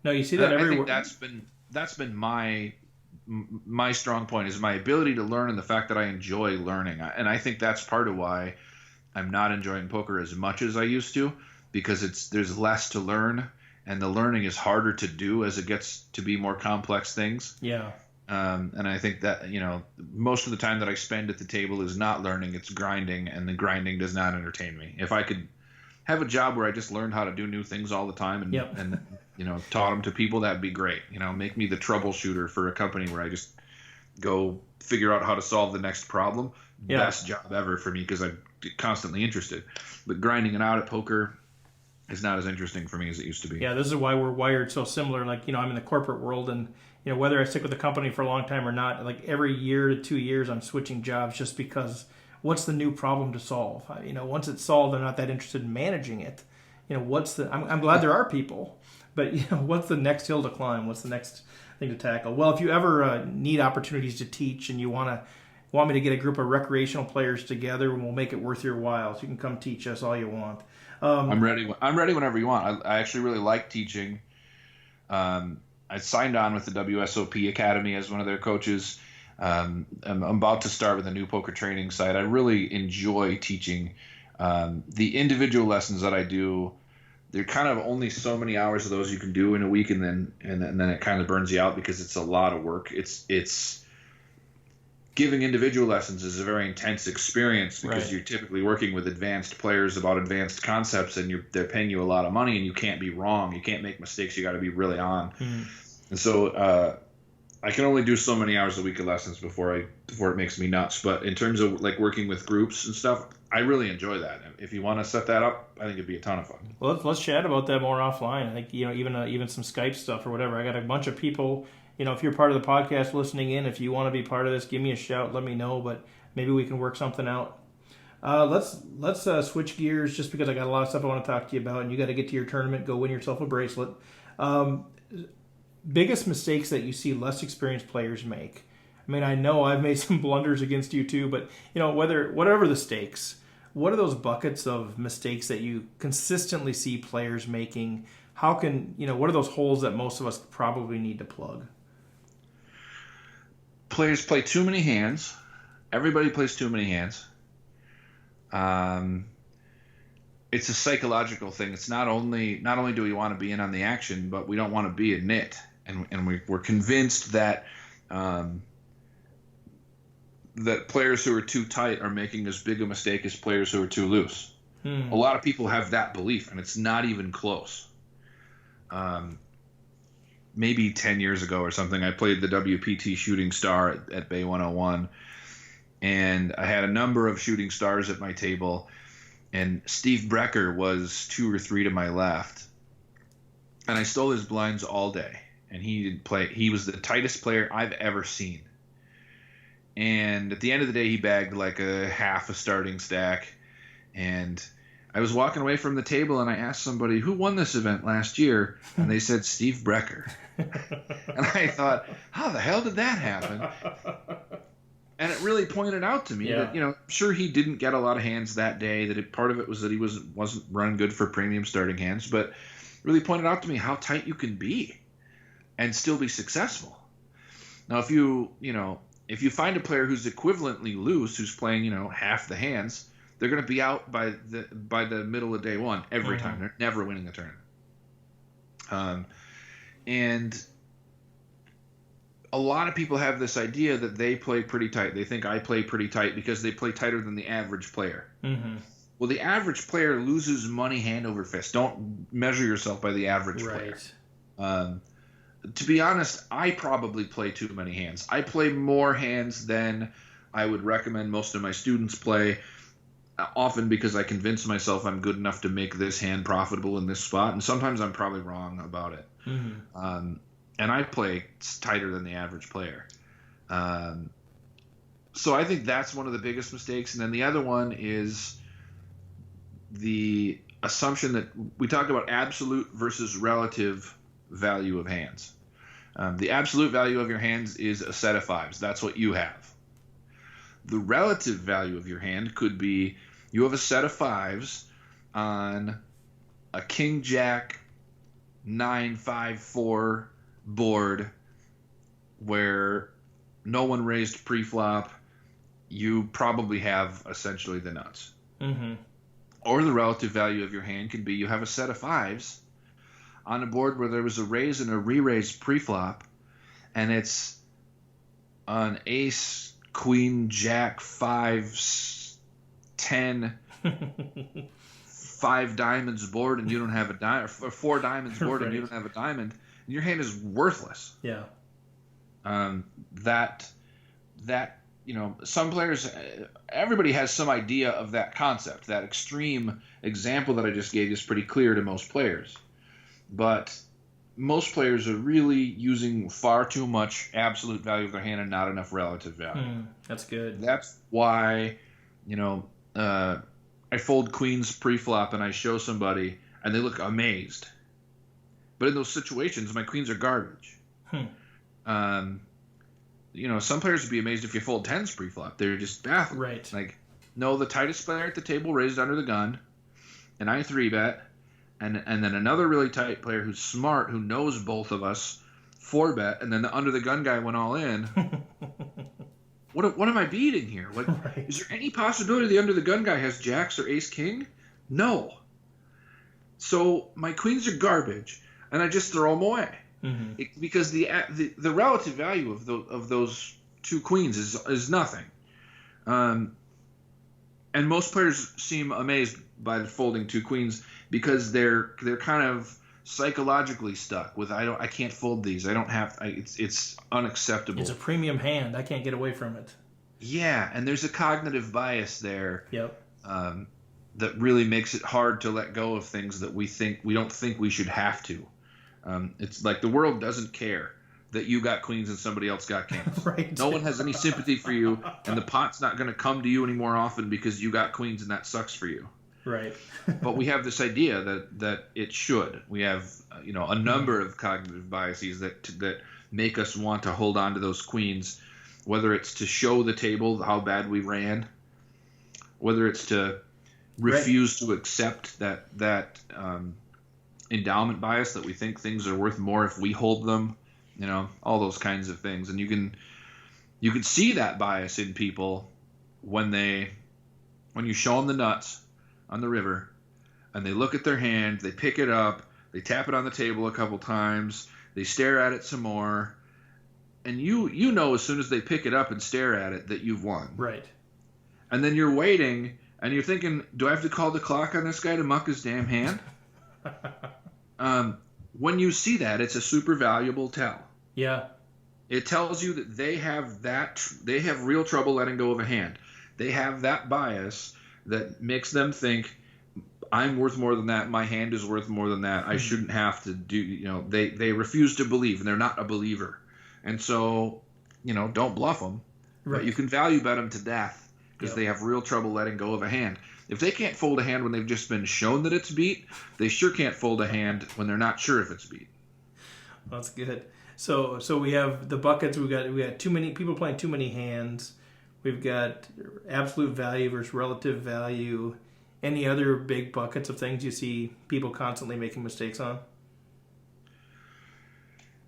No, you see that everywhere. I think that's been my strong point, is my ability to learn and the fact that I enjoy learning. And I think that's part of why I'm not enjoying poker as much as I used to, because there's less to learn, and the learning is harder to do as it gets to be more complex things. Yeah. And I think that, most of the time that I spend at the table is not learning, it's grinding, and the grinding does not entertain me. If I could have a job where I just learned how to do new things all the time and taught them to people, that'd be great. Make me the troubleshooter for a company where I just go figure out how to solve the next problem. Yeah. Best job ever for me, because I'm constantly interested. But grinding it out at poker is not as interesting for me as it used to be. Yeah, this is why we're wired so similar. Like, I'm in the corporate world, and whether I stick with the company for a long time or not, like every year to 2 years, I'm switching jobs just because what's the new problem to solve? Once it's solved, I'm not that interested in managing it. I'm glad there are people, but what's the next hill to climb? What's the next thing to tackle? Well, if you ever need opportunities to teach and you want me to get a group of recreational players together, and we'll make it worth your while, so you can come teach us all you want. I'm ready whenever you want. I actually really like teaching. I signed on with the WSOP Academy as one of their coaches. I'm about to start with a new poker training site. I really enjoy teaching. The individual lessons that I do, there are kind of only so many hours of those you can do in a week, and then it kind of burns you out because it's a lot of work. It's giving individual lessons is a very intense experience, because you're typically working with advanced players about advanced concepts, and they're paying you a lot of money, and you can't be wrong. You can't make mistakes. You got to be really on. And so I can only do so many hours a week of lessons before it makes me nuts. But in terms of like working with groups and stuff, I really enjoy that. If you want to set that up, I think it'd be a ton of fun. Well, let's chat about that more offline. I think even some Skype stuff or whatever. I got a bunch of people. If you're part of the podcast listening in, if you want to be part of this, give me a shout. Let me know. But maybe we can work something out. Let's switch gears, just because I got a lot of stuff I want to talk to you about, and you got to get to your tournament. Go win yourself a bracelet. Biggest mistakes that you see less experienced players make. I mean, I know I've made some blunders against you too, but whatever the stakes, what are those buckets of mistakes that you consistently see players making? What are those holes that most of us probably need to plug? Players play too many hands. Everybody plays too many hands. It's a psychological thing. It's not only do we want to be in on the action, but we don't want to be a nit. And we're convinced that that players who are too tight are making as big a mistake as players who are too loose. A lot of people have that belief, and it's not even close. Maybe 10 years ago or something, I played the WPT Shooting Star at Bay 101, and I had a number of shooting stars at my table, and Steve Brecker was 2 or 3 to my left, and I stole his blinds all day, and he didn't play. He was the tightest player I've ever seen. And at the end of the day, he bagged like a half a starting stack. And I was walking away from the table, and I asked somebody, who won this event last year? And they said, Steve Brecker. And I thought, how the hell did that happen? And it really pointed out to me that, sure, he didn't get a lot of hands that day. Part of it was that he wasn't running good for premium starting hands. But really pointed out to me how tight you can be and still be successful. Now, if you find a player who's equivalently loose, who's playing, half the hands, they're going to be out by the middle of day one every time. They're never winning the tournament. And a lot of people have this idea that they play pretty tight. They think I play pretty tight because they play tighter than the average player. Well, the average player loses money hand over fist. Don't measure yourself by the average player. To be honest, I probably play too many hands. I play more hands than I would recommend most of my students play, often because I convince myself I'm good enough to make this hand profitable in this spot, and sometimes I'm probably wrong about it. And I play tighter than the average player. So I think that's one of the biggest mistakes. And then the other one is the assumption that we talked about absolute versus relative value of hands. The absolute value of your hands is a set of 5s. That's what you have. The relative value of your hand could be you have a set of 5s on a King Jack 9-5-4 board where no one raised pre-flop. You probably have essentially the nuts. Or the relative value of your hand could be you have a set of 5s on a board where there was a raise and a re-raise pre-flop, and it's an ace, queen, jack, 5, 10, 5 diamonds board, and you don't have a diamond, or 4 diamonds board, and you don't have a diamond, and your hand is worthless. Some players, everybody has some idea of that concept. That extreme example that I just gave you is pretty clear to most players. But most players are really using far too much absolute value of their hand and not enough relative value. That's good. That's why, I fold queens pre-flop and I show somebody and they look amazed. But in those situations, my queens are garbage. Some players would be amazed if you fold 10s pre-flop. They're just baffled. Right. Like, no, the tightest player at the table raised under the gun, and I 3-bet. And then another really tight player who's smart, who knows both of us, 4-bet, and then the under the gun guy went all in. What am I beating here? Like, Is there any possibility the under the gun guy has jacks or ace king? No. So my queens are garbage, and I just throw them away because the relative value of those 2 queens is nothing. And most players seem amazed by folding 2 queens because they're kind of psychologically stuck with I can't fold these. I don't have. It's unacceptable. It's a premium hand. I can't get away from it. Yeah, and there's a cognitive bias there. Yep. That really makes it hard to let go of things that we don't think we should have to. It's like the world doesn't care that you got queens and somebody else got kings. No one has any sympathy for you, and the pot's not going to come to you any more often because you got queens and that sucks for you. Right. But we have this idea that it should. We have a number of cognitive biases that make us want to hold on to those queens, whether it's to show the table how bad we ran, whether it's to refuse to accept that endowment bias that we think things are worth more if we hold them, all those kinds of things. And you can see that bias in people when you show them the nuts on the river and they look at their hand, they pick it up, they tap it on the table a couple times, they stare at it some more, and you know as soon as they pick it up and stare at it that you've won. Right. And then you're waiting, and you're thinking, do I have to call the clock on this guy to muck his damn hand? When you see that, it's a super valuable tell. Yeah. It tells you that they have real trouble letting go of a hand. They have that bias that makes them think, I'm worth more than that. My hand is worth more than that. I shouldn't have to do, they refuse to believe, and they're not a believer. And so, don't bluff them. Right. But you can value bet them to death because Yep. they have real trouble letting go of a hand. If they can't fold a hand when they've just been shown that it's beat, they sure can't fold a hand when they're not sure if it's beat. That's good. So we have the buckets. We got too many people playing too many hands. We've got absolute value versus relative value. Any other big buckets of things you see people constantly making mistakes on?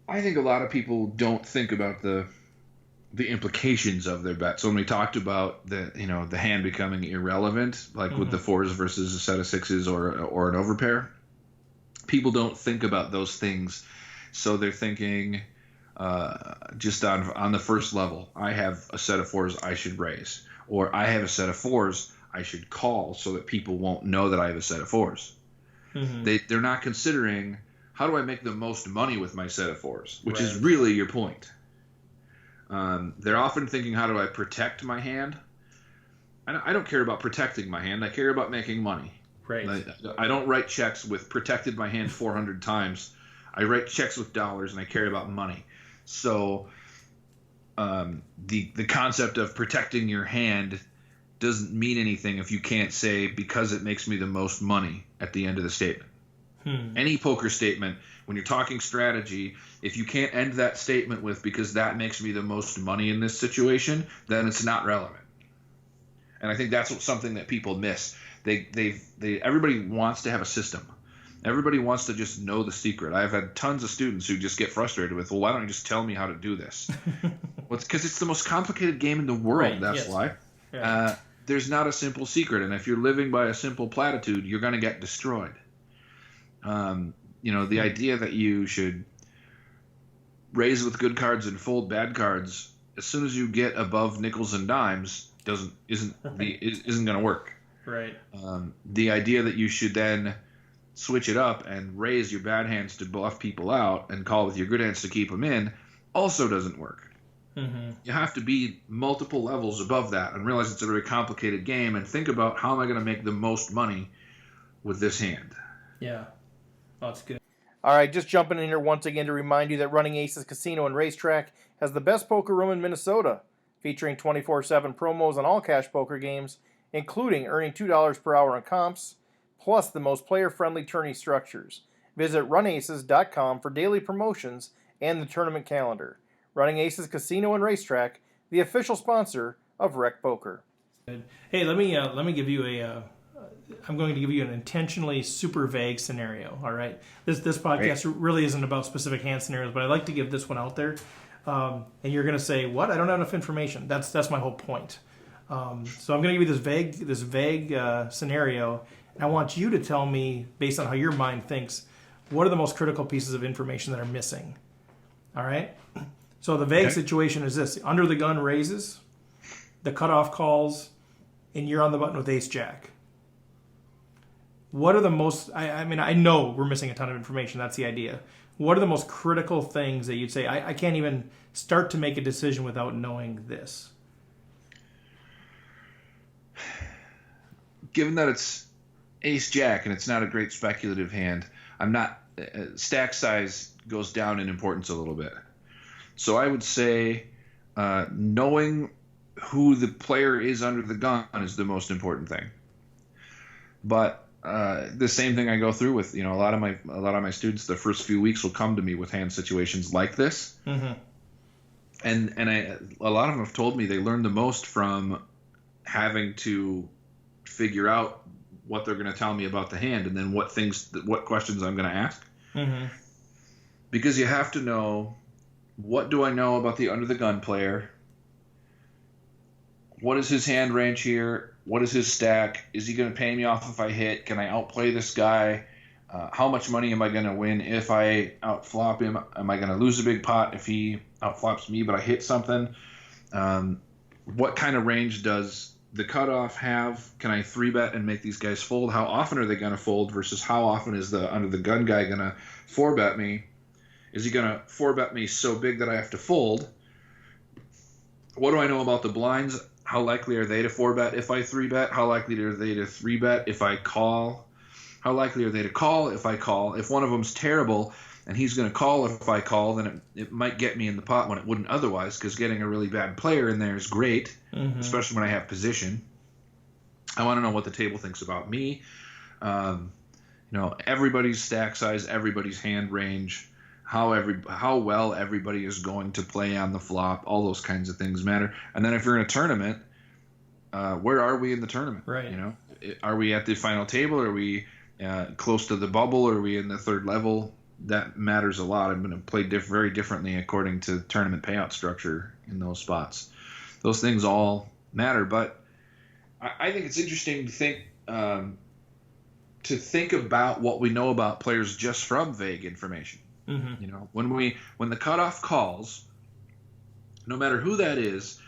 I think a lot of people don't think about the implications of their bet. So when we talked about the hand becoming irrelevant, like with the fours versus a set of sixes or an overpair, people don't think about those things. So they're thinking just on the first level, I have a set of fours I should raise, or I have a set of fours I should call so that people won't know that I have a set of fours. They're not considering, how do I make the most money with my set of fours, which is really your point. They're often thinking, how do I protect my hand? I don't care about protecting my hand. I care about making money. Right. I don't write checks with protected my hand 400 times. I write checks with dollars, and I care about money. So the concept of protecting your hand doesn't mean anything if you can't say, because it makes me the most money at the end of the statement. Any poker statement, when you're talking strategy, if you can't end that statement with, because that makes me the most money in this situation, then it's not relevant. And I think that's something that people miss. Everybody wants to have a system. Everybody wants to just know the secret. I've had tons of students who just get frustrated with, well, why don't you just tell me how to do this? Well, it's because it's the most complicated game in the world. Right, That's yes. why. Yeah. There's not a simple secret, and if you're living by a simple platitude, you're going to get destroyed. The idea that you should raise with good cards and fold bad cards as soon as you get above nickels and dimes isn't going to work. Right. The idea that you should then switch it up and raise your bad hands to bluff people out and call with your good hands to keep them in also doesn't work. You have to be multiple levels above that and realize it's a very complicated game and think about, how am I going to make the most money with this hand? Yeah. Oh, that's good. All right, just jumping in here once again to remind you that Running Aces Casino and Racetrack has the best poker room in Minnesota, featuring 24/7 promos on all cash poker games, including earning $2 per hour on comps, plus the most player-friendly tourney structures. Visit runaces.com for daily promotions and the tournament calendar. Running Aces Casino and Racetrack, the official sponsor of Rec Poker. Hey, let me give you I'm going to give you an intentionally super vague scenario. All right, this podcast really isn't about specific hand scenarios, but I like to give this one out there. And you're going to say, "What? I don't have enough information." That's my whole point. So I'm going to give you this vague scenario, and I want you to tell me, based on how your mind thinks, what are the most critical pieces of information that are missing. All right. So the vague situation is this: under the gun raises, the cutoff calls, and you're on the button with ace jack. What are the most, I mean, I know we're missing a ton of information. That's the idea. What are the most critical things that you'd say, I can't even start to make a decision without knowing this? Given that it's ace jack and it's not a great speculative hand, stack size goes down in importance a little bit. So I would say knowing who the player is under the gun is the most important thing. But the same thing I go through with, a lot of my students, the first few weeks will come to me with hand situations like this. And a lot of them have told me they learn the most from having to figure out what they're going to tell me about the hand, and then what questions I'm going to ask. Because you have to know, what do I know about the under the gun player? What is his hand range here? What is his stack? Is he going to pay me off if I hit? Can I outplay this guy? How much money am I going to win if I outflop him? Am I going to lose a big pot if he outflops me, but I hit something. What kind of range does the cutoff have? Can I 3-bet and make these guys fold? How often are they going to fold versus how often is the under the gun guy going to 4-bet me? Is he going to 4-bet me so big that I have to fold? What do I know about the blinds? How likely are they to 4-bet if I 3-bet? How likely are they to 3-bet if I call? How likely are they to call if I call? If one of them's terrible and he's going to call if I call, then it might get me in the pot when it wouldn't otherwise, because getting a really bad player in there is great, especially when I have position. I want to know what the table thinks about me. Everybody's stack size, everybody's hand range, how well everybody is going to play on the flop. All those kinds of things matter. And then if you're in a tournament, where are we in the tournament? Right. Are we at the final table? Are we close to the bubble? Are we in the third level? That matters a lot. I'm going to play very differently according to tournament payout structure in those spots. Those things all matter, but I think it's interesting to think about what we know about players just from vague information. When the cutoff calls, no matter who that is,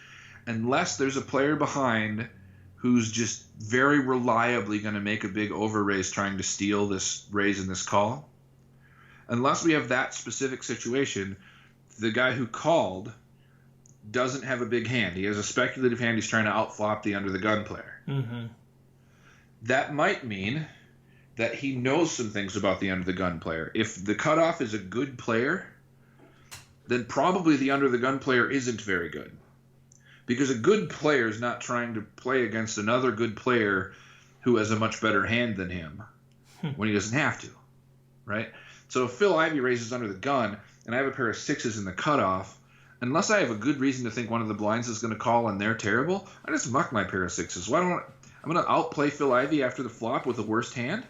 unless there's a player behind who's just very reliably going to make a big over raise trying to steal this raise in this call, unless we have that specific situation, the guy who called doesn't have a big hand. He has a speculative hand. He's trying to outflop the under the gun player. That might mean that he knows some things about the under the gun player. If the cutoff is a good player, then probably the under the gun player isn't very good. Because a good player is not trying to play against another good player who has a much better hand than him when he doesn't have to, right? So if Phil Ivey raises under the gun and I have a pair of sixes in the cutoff, unless I have a good reason to think one of the blinds is going to call and they're terrible, I just muck my pair of sixes. I'm going to outplay Phil Ivey after the flop with the worst hand?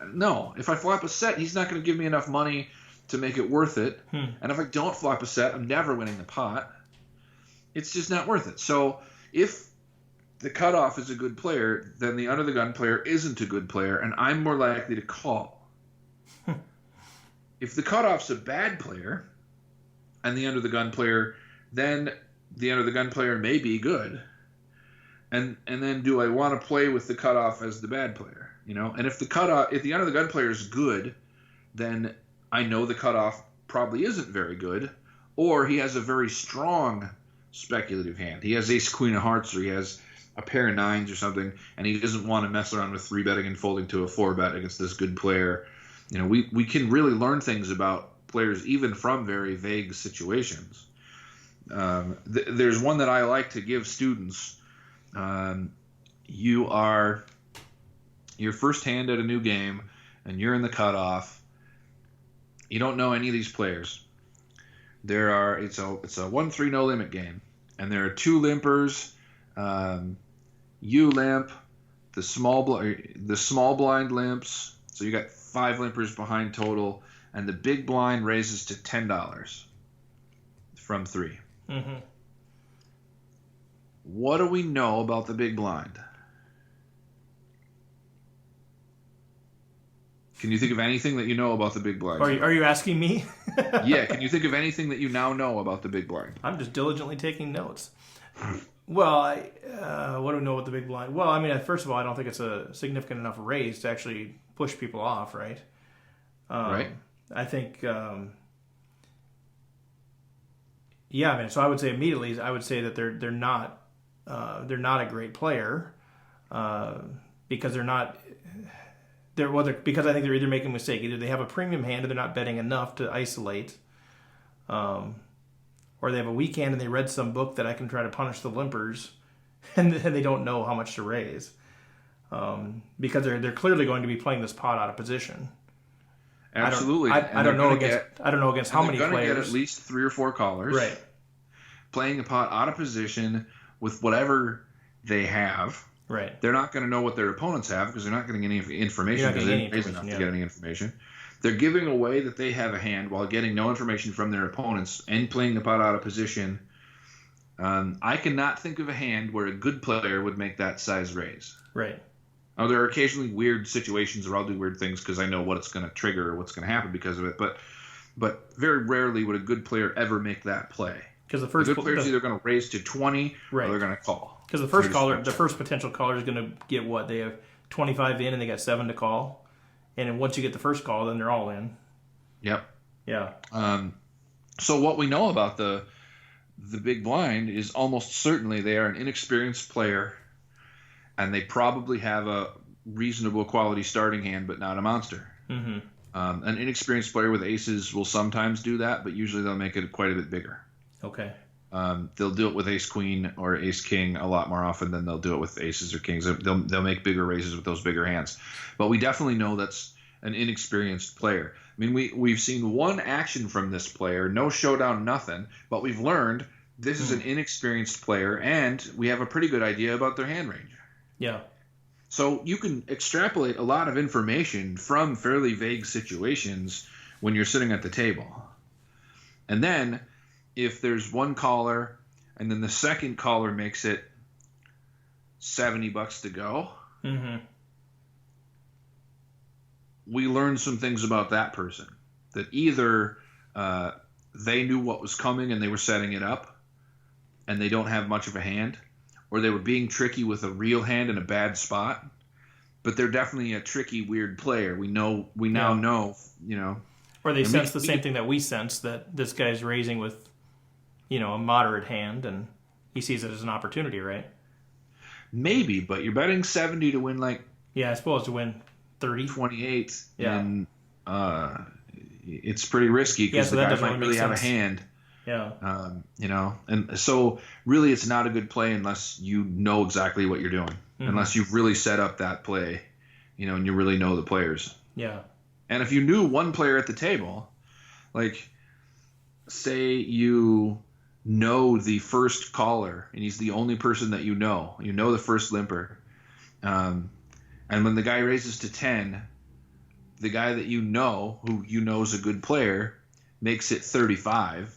No. If I flop a set, he's not going to give me enough money to make it worth it. And if I don't flop a set, I'm never winning the pot. It's just not worth it. So if the cutoff is a good player, then the under the gun player isn't a good player, and I'm more likely to call. If the cutoff's a bad player and the under the gun player, then the under the gun player may be good. And then do I want to play with the cutoff as the bad player? And if the under the gun player is good, then I know the cutoff probably isn't very good, or he has a very strong speculative hand. He has ace queen of hearts, or he has a pair of nines or something, and he doesn't want to mess around with 3-betting and folding to a 4-bet against this good player. We can really learn things about players even from very vague situations. There's one that I like to give students. You are your first hand at a new game, and you're in the cutoff. You don't know any of these players. It's a 1-3 no limit game, and there are 2 limpers. You limp, the small blind limps, so you got 5 limpers behind total, and the big blind raises to $10 from 3. What do we know about the big blind? Can you think of anything that you know about the big blind? Are you asking me? Yeah, can you think of anything that you now know about the big blind? I'm just diligently taking notes. Well, what do we know about the big blind? Well, I mean, first of all, I don't think it's a significant enough raise to actually push people off, right? Right. I think, so I would say immediately, that they're not a great player, because because I think they're either making a mistake. Either they have a premium hand and they're not betting enough to isolate, or they have a weak hand and they read some book that I can try to punish the limpers, and they don't know how much to raise, because they're clearly going to be playing this pot out of position. Absolutely. I don't know against how many players. They're going to get at least 3 or 4 callers. Right. Playing a pot out of position with whatever they have. Right. They're not going to know what their opponents have because they're not getting any information because they didn't raise enough to get any information. They're giving away that they have a hand while getting no information from their opponents and playing the pot out of position. I cannot think of a hand where a good player would make that size raise. Right. Now, there are occasionally weird situations where I'll do weird things because I know what it's going to trigger or what's going to happen because of it. But but very rarely would a good player ever make that play. Because the first good player's either going to raise to 20 right. or they're going to call. Because the first potential caller is going to get what? They have 25 in and they got 7 to call. And then once you get the first call, then they're all in. Yep. Yeah. So what we know about the big blind is almost certainly they are an inexperienced player, and they probably have a reasonable quality starting hand, but not a monster. Mm-hmm. An inexperienced player with aces will sometimes do that, but usually they'll make it quite a bit bigger. Okay. They'll do it with ace queen or ace king a lot more often than they'll do it with aces or kings. They'll make bigger raises with those bigger hands. But we definitely know that's an inexperienced player. I mean, we've seen one action from this player, no showdown, nothing, but we've learned this is an inexperienced player, and we have a pretty good idea about their hand range. Yeah. So you can extrapolate a lot of information from fairly vague situations when you're sitting at the table. And then if there's one caller and then the second caller makes it $70 to go, mm-hmm. we learn some things about that person. That either they knew what was coming and they were setting it up and they don't have much of a hand, or they were being tricky with a real hand in a bad spot, but they're definitely a tricky, weird player. We now know, Or they sense the same thing that we sense, that this guy's raising with, a moderate hand, and he sees it as an opportunity, right? Maybe, but you're betting 70 to win Yeah, I suppose to win 30. 28. Yeah. And it's pretty risky because the guy might really have a hand. Yeah. And so really it's not a good play unless you know exactly what you're doing, unless you've really set up that play, and you really know the players. Yeah. And if you knew one player at the table, like say you know the first caller and he's the only person that you know the first limper, and when the guy raises to 10, the guy that who is a good player, makes it 35.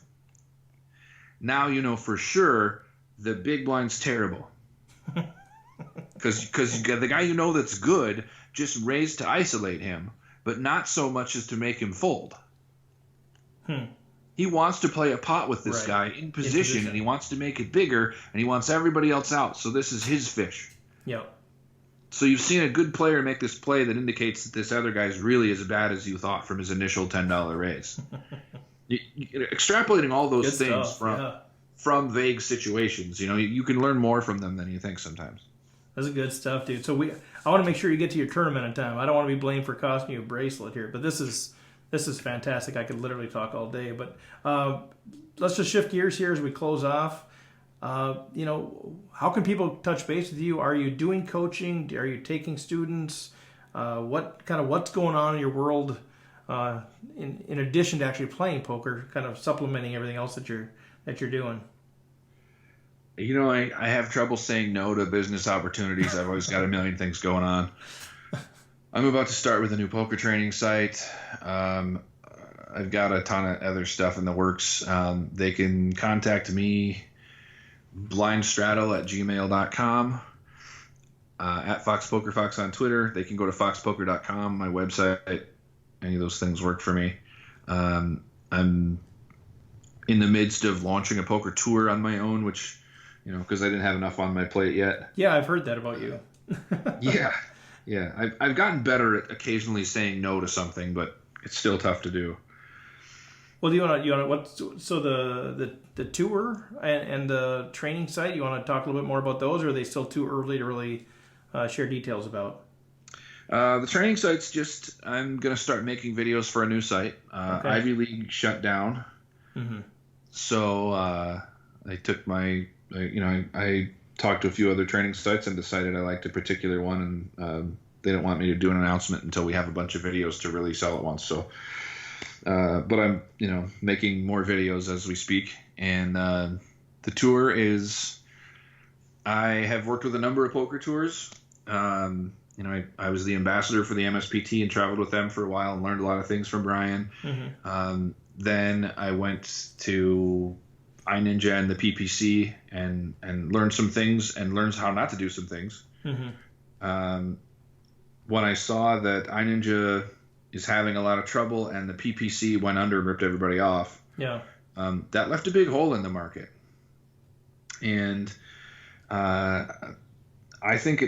Now you know for sure the big blind's terrible. Because the guy that's good just raised to isolate him, but not so much as to make him fold. He wants to play a pot with this guy in position, and he wants to make it bigger, and he wants everybody else out. So this is his fish. Yep. So you've seen a good player make this play that indicates that this other guy's really as bad as you thought from his initial $10 raise. Extrapolating all those Good things stuff. from vague situations, you can learn more from them than you think sometimes. That's good stuff, dude. So I want to make sure you get to your tournament in time. I don't want to be blamed for costing you a bracelet here, but this is fantastic. I could literally talk all day, but let's just shift gears here as we close off. How can people touch base with you? Are you doing coaching? Are you taking students? What's going on in your world in addition to actually playing poker, kind of supplementing everything else that you're doing? I have trouble saying no to business opportunities. I've always got a million things going on. I'm about to start with a new poker training site. I've got a ton of other stuff in the works. They can contact me, blindstraddle@gmail.com, at FoxPokerFox on Twitter. They can go to foxpoker.com, my website. Any of those things work for me. I'm in the midst of launching a poker tour on my own, which, because I didn't have enough on my plate yet. Yeah, I've heard that about you. Yeah. I've gotten better at occasionally saying no to something, but it's still tough to do. Well, do you want to so the tour and the training site? You want to talk a little bit more about those, or are they still too early to really share details about? The training site's I'm going to start making videos for a new site. Okay. Ivy League shut down. Mm-hmm. So I took I talked to a few other training sites and decided I liked a particular one, and they didn't want me to do an announcement until we have a bunch of videos to really sell at once. So, but I'm, making more videos as we speak. And the tour is, I have worked with a number of poker tours. I was the ambassador for the MSPT and traveled with them for a while and learned a lot of things from Brian. Mm-hmm. Then I went to iNinja and the PPC and learned some things and learned how not to do some things. Mm-hmm. When I saw that iNinja is having a lot of trouble, and the PPC went under and ripped everybody off. Yeah. That left a big hole in the market. And I think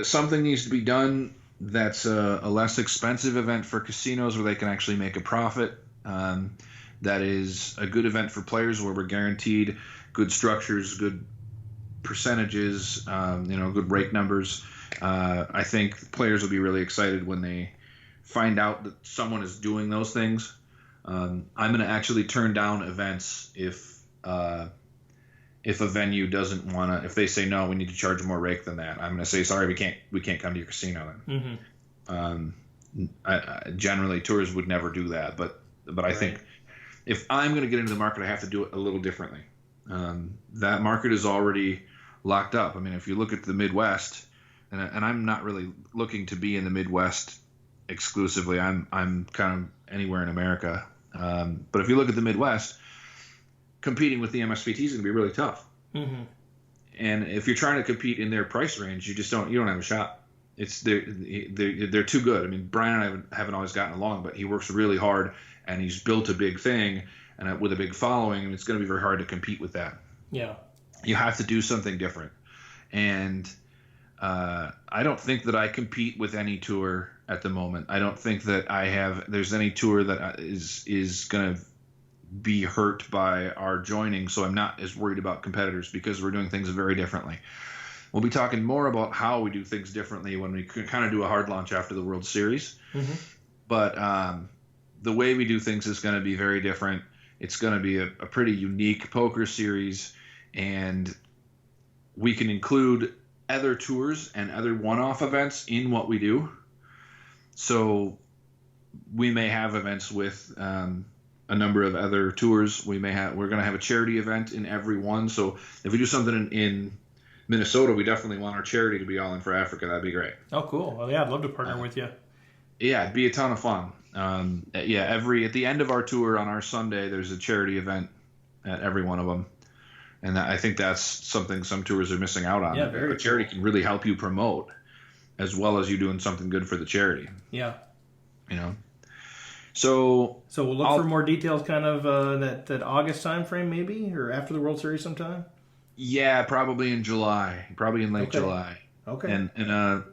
something needs to be done that's a less expensive event for casinos where they can actually make a profit. That is a good event for players where we're guaranteed good structures, good percentages, good rake numbers. I think players will be really excited when they find out that someone is doing those things. I'm going to actually turn down events if a venue doesn't want to. If they say no, we need to charge more rake than that, I'm going to say sorry, we can't come to your casino then. Mm-hmm. Generally, tours would never do that, but I think if I'm going to get into the market, I have to do it a little differently. That market is already locked up. I mean, if you look at the Midwest, and I'm not really looking to be in the Midwest exclusively. I'm kind of anywhere in America. But if you look at the Midwest, competing with the MSPT is going to be really tough. Mm-hmm. And if you're trying to compete in their price range, you don't have a shot. They're too good. I mean, Brian and I haven't always gotten along, but he works really hard and he's built a big thing and with a big following, and it's going to be very hard to compete with that. Yeah. You have to do something different. And I don't think that I compete with any tour at the moment. I don't think that there's any tour that is going to be hurt by our joining, so I'm not as worried about competitors because we're doing things very differently. We'll be talking more about how we do things differently when we kind of do a hard launch after the World Series. Mm-hmm. But the way we do things is going to be very different. It's going to be a pretty unique poker series, and we can include other tours and other one-off events in what we do. So we may have events with a number of other tours. We're going to have a charity event in every one. So if we do something in Minnesota, we definitely want our charity to be All In for Africa. That'd be great. Oh, cool. Well, yeah, I'd love to partner with you. Yeah, it'd be a ton of fun. At the end of our tour on our Sunday, there's a charity event at every one of them. And I think that's something some tours are missing out on. Yeah, very a charity can really help you promote as well as you doing something good for the charity. Yeah. So we'll look for more details kind of that August time frame maybe, or after the World Series sometime? Yeah, probably in July. Probably in late July. Okay. And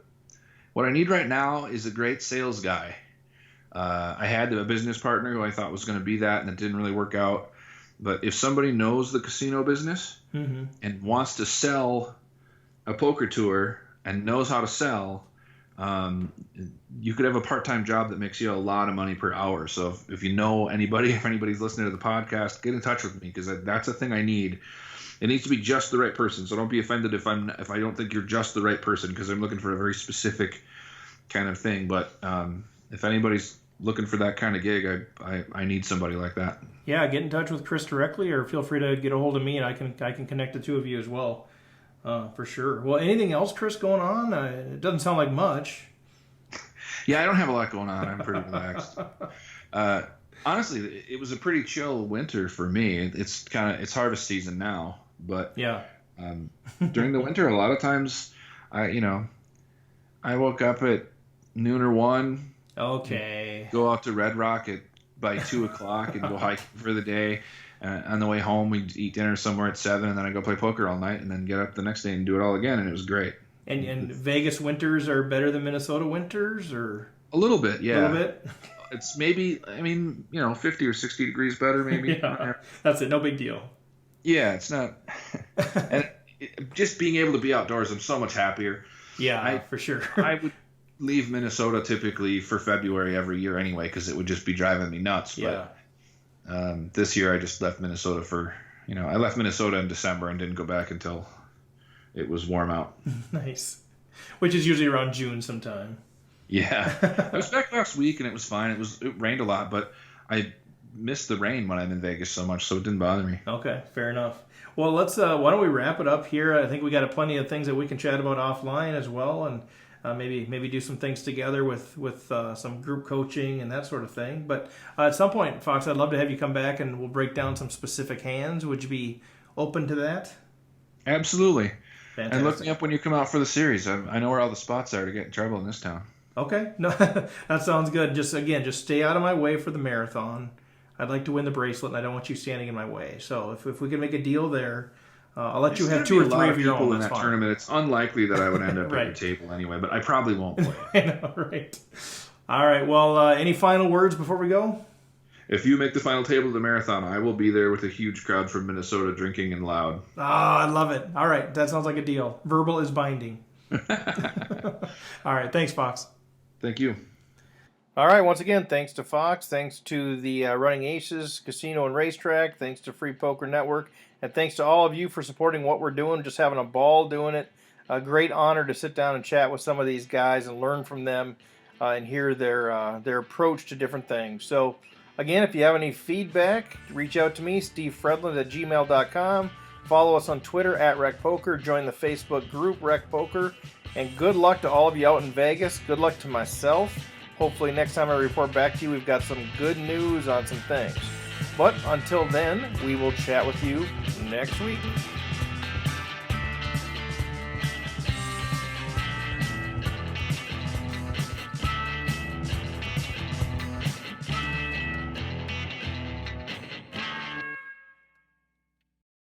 what I need right now is a great sales guy. I had a business partner who I thought was going to be that, and it didn't really work out. But if somebody knows the casino business mm-hmm. and wants to sell a poker tour and knows how to sell, you could have a part-time job that makes you a lot of money per hour. So if you know anybody, if anybody's listening to the podcast, get in touch with me because that's a thing I need. It needs to be just the right person. So don't be offended if I don't think you're just the right person because I'm looking for a very specific kind of thing. But if anybody's looking for that kind of gig, I need somebody like that. Yeah, get in touch with Chris directly, or feel free to get a hold of me, and I can connect the two of you as well, for sure. Well, anything else, Chris, going on? It doesn't sound like much. Yeah, I don't have a lot going on. I'm pretty relaxed. Honestly, it was a pretty chill winter for me. It's harvest season now, but yeah, during the winter, a lot of times, I woke up at noon or 1. Okay. Go out to Red Rock by 2:00 and go hiking for the day. On the way home, we'd eat dinner somewhere at 7, and then I'd go play poker all night, and then get up the next day and do it all again, and it was great. And Vegas winters are better than Minnesota winters, or a little bit, yeah. A little bit. It's maybe 50 or 60 degrees better, maybe. Yeah, that's it. No big deal. Yeah, it's not. And just being able to be outdoors, I'm so much happier. Yeah, for sure. I would leave Minnesota typically for February every year anyway because it would just be driving me nuts. Yeah. But this year I just left Minnesota I left Minnesota in December and didn't go back until it was warm out. Nice. Which is usually around June sometime. Yeah. I was back last week and it was fine. It rained a lot, but I missed the rain when I'm in Vegas so much, so it didn't bother me. Okay, fair enough. Well, let's why don't we wrap it up here? I think we got plenty of things that we can chat about offline as well, and maybe do some things together with some group coaching and that sort of thing. But at some point, Fox, I'd love to have you come back and we'll break down some specific hands. Would you be open to that? Absolutely. Fantastic. And look me up when you come out for the series. I know where all the spots are to get in trouble in this town. Okay, no, that sounds good. Just stay out of my way for the marathon. I'd like to win the bracelet, and I don't want you standing in my way. So if we can make a deal there, I'll let you have 2 or 3 of your own. In that tournament, it's unlikely that I would end up right. at your table anyway, but I probably won't play. I know, right? All right. Well, any final words before we go? If you make the final table of the marathon, I will be there with a huge crowd from Minnesota drinking and loud. I love it. All right, that sounds like a deal. Verbal is binding. All right, thanks, Fox. Thank you. All right, once again, thanks to Fox, thanks to the Running Aces Casino and Racetrack, thanks to Free Poker Network, and thanks to all of you for supporting what we're doing, just having a ball doing it. A great honor to sit down and chat with some of these guys and learn from them and hear their approach to different things. So, again, if you have any feedback, reach out to me, stevefredlund@gmail.com. Follow us on Twitter @RecPoker. Join the Facebook group RecPoker. And good luck to all of you out in Vegas. Good luck to myself. Hopefully next time I report back to you, we've got some good news on some things. But until then, we will chat with you next week.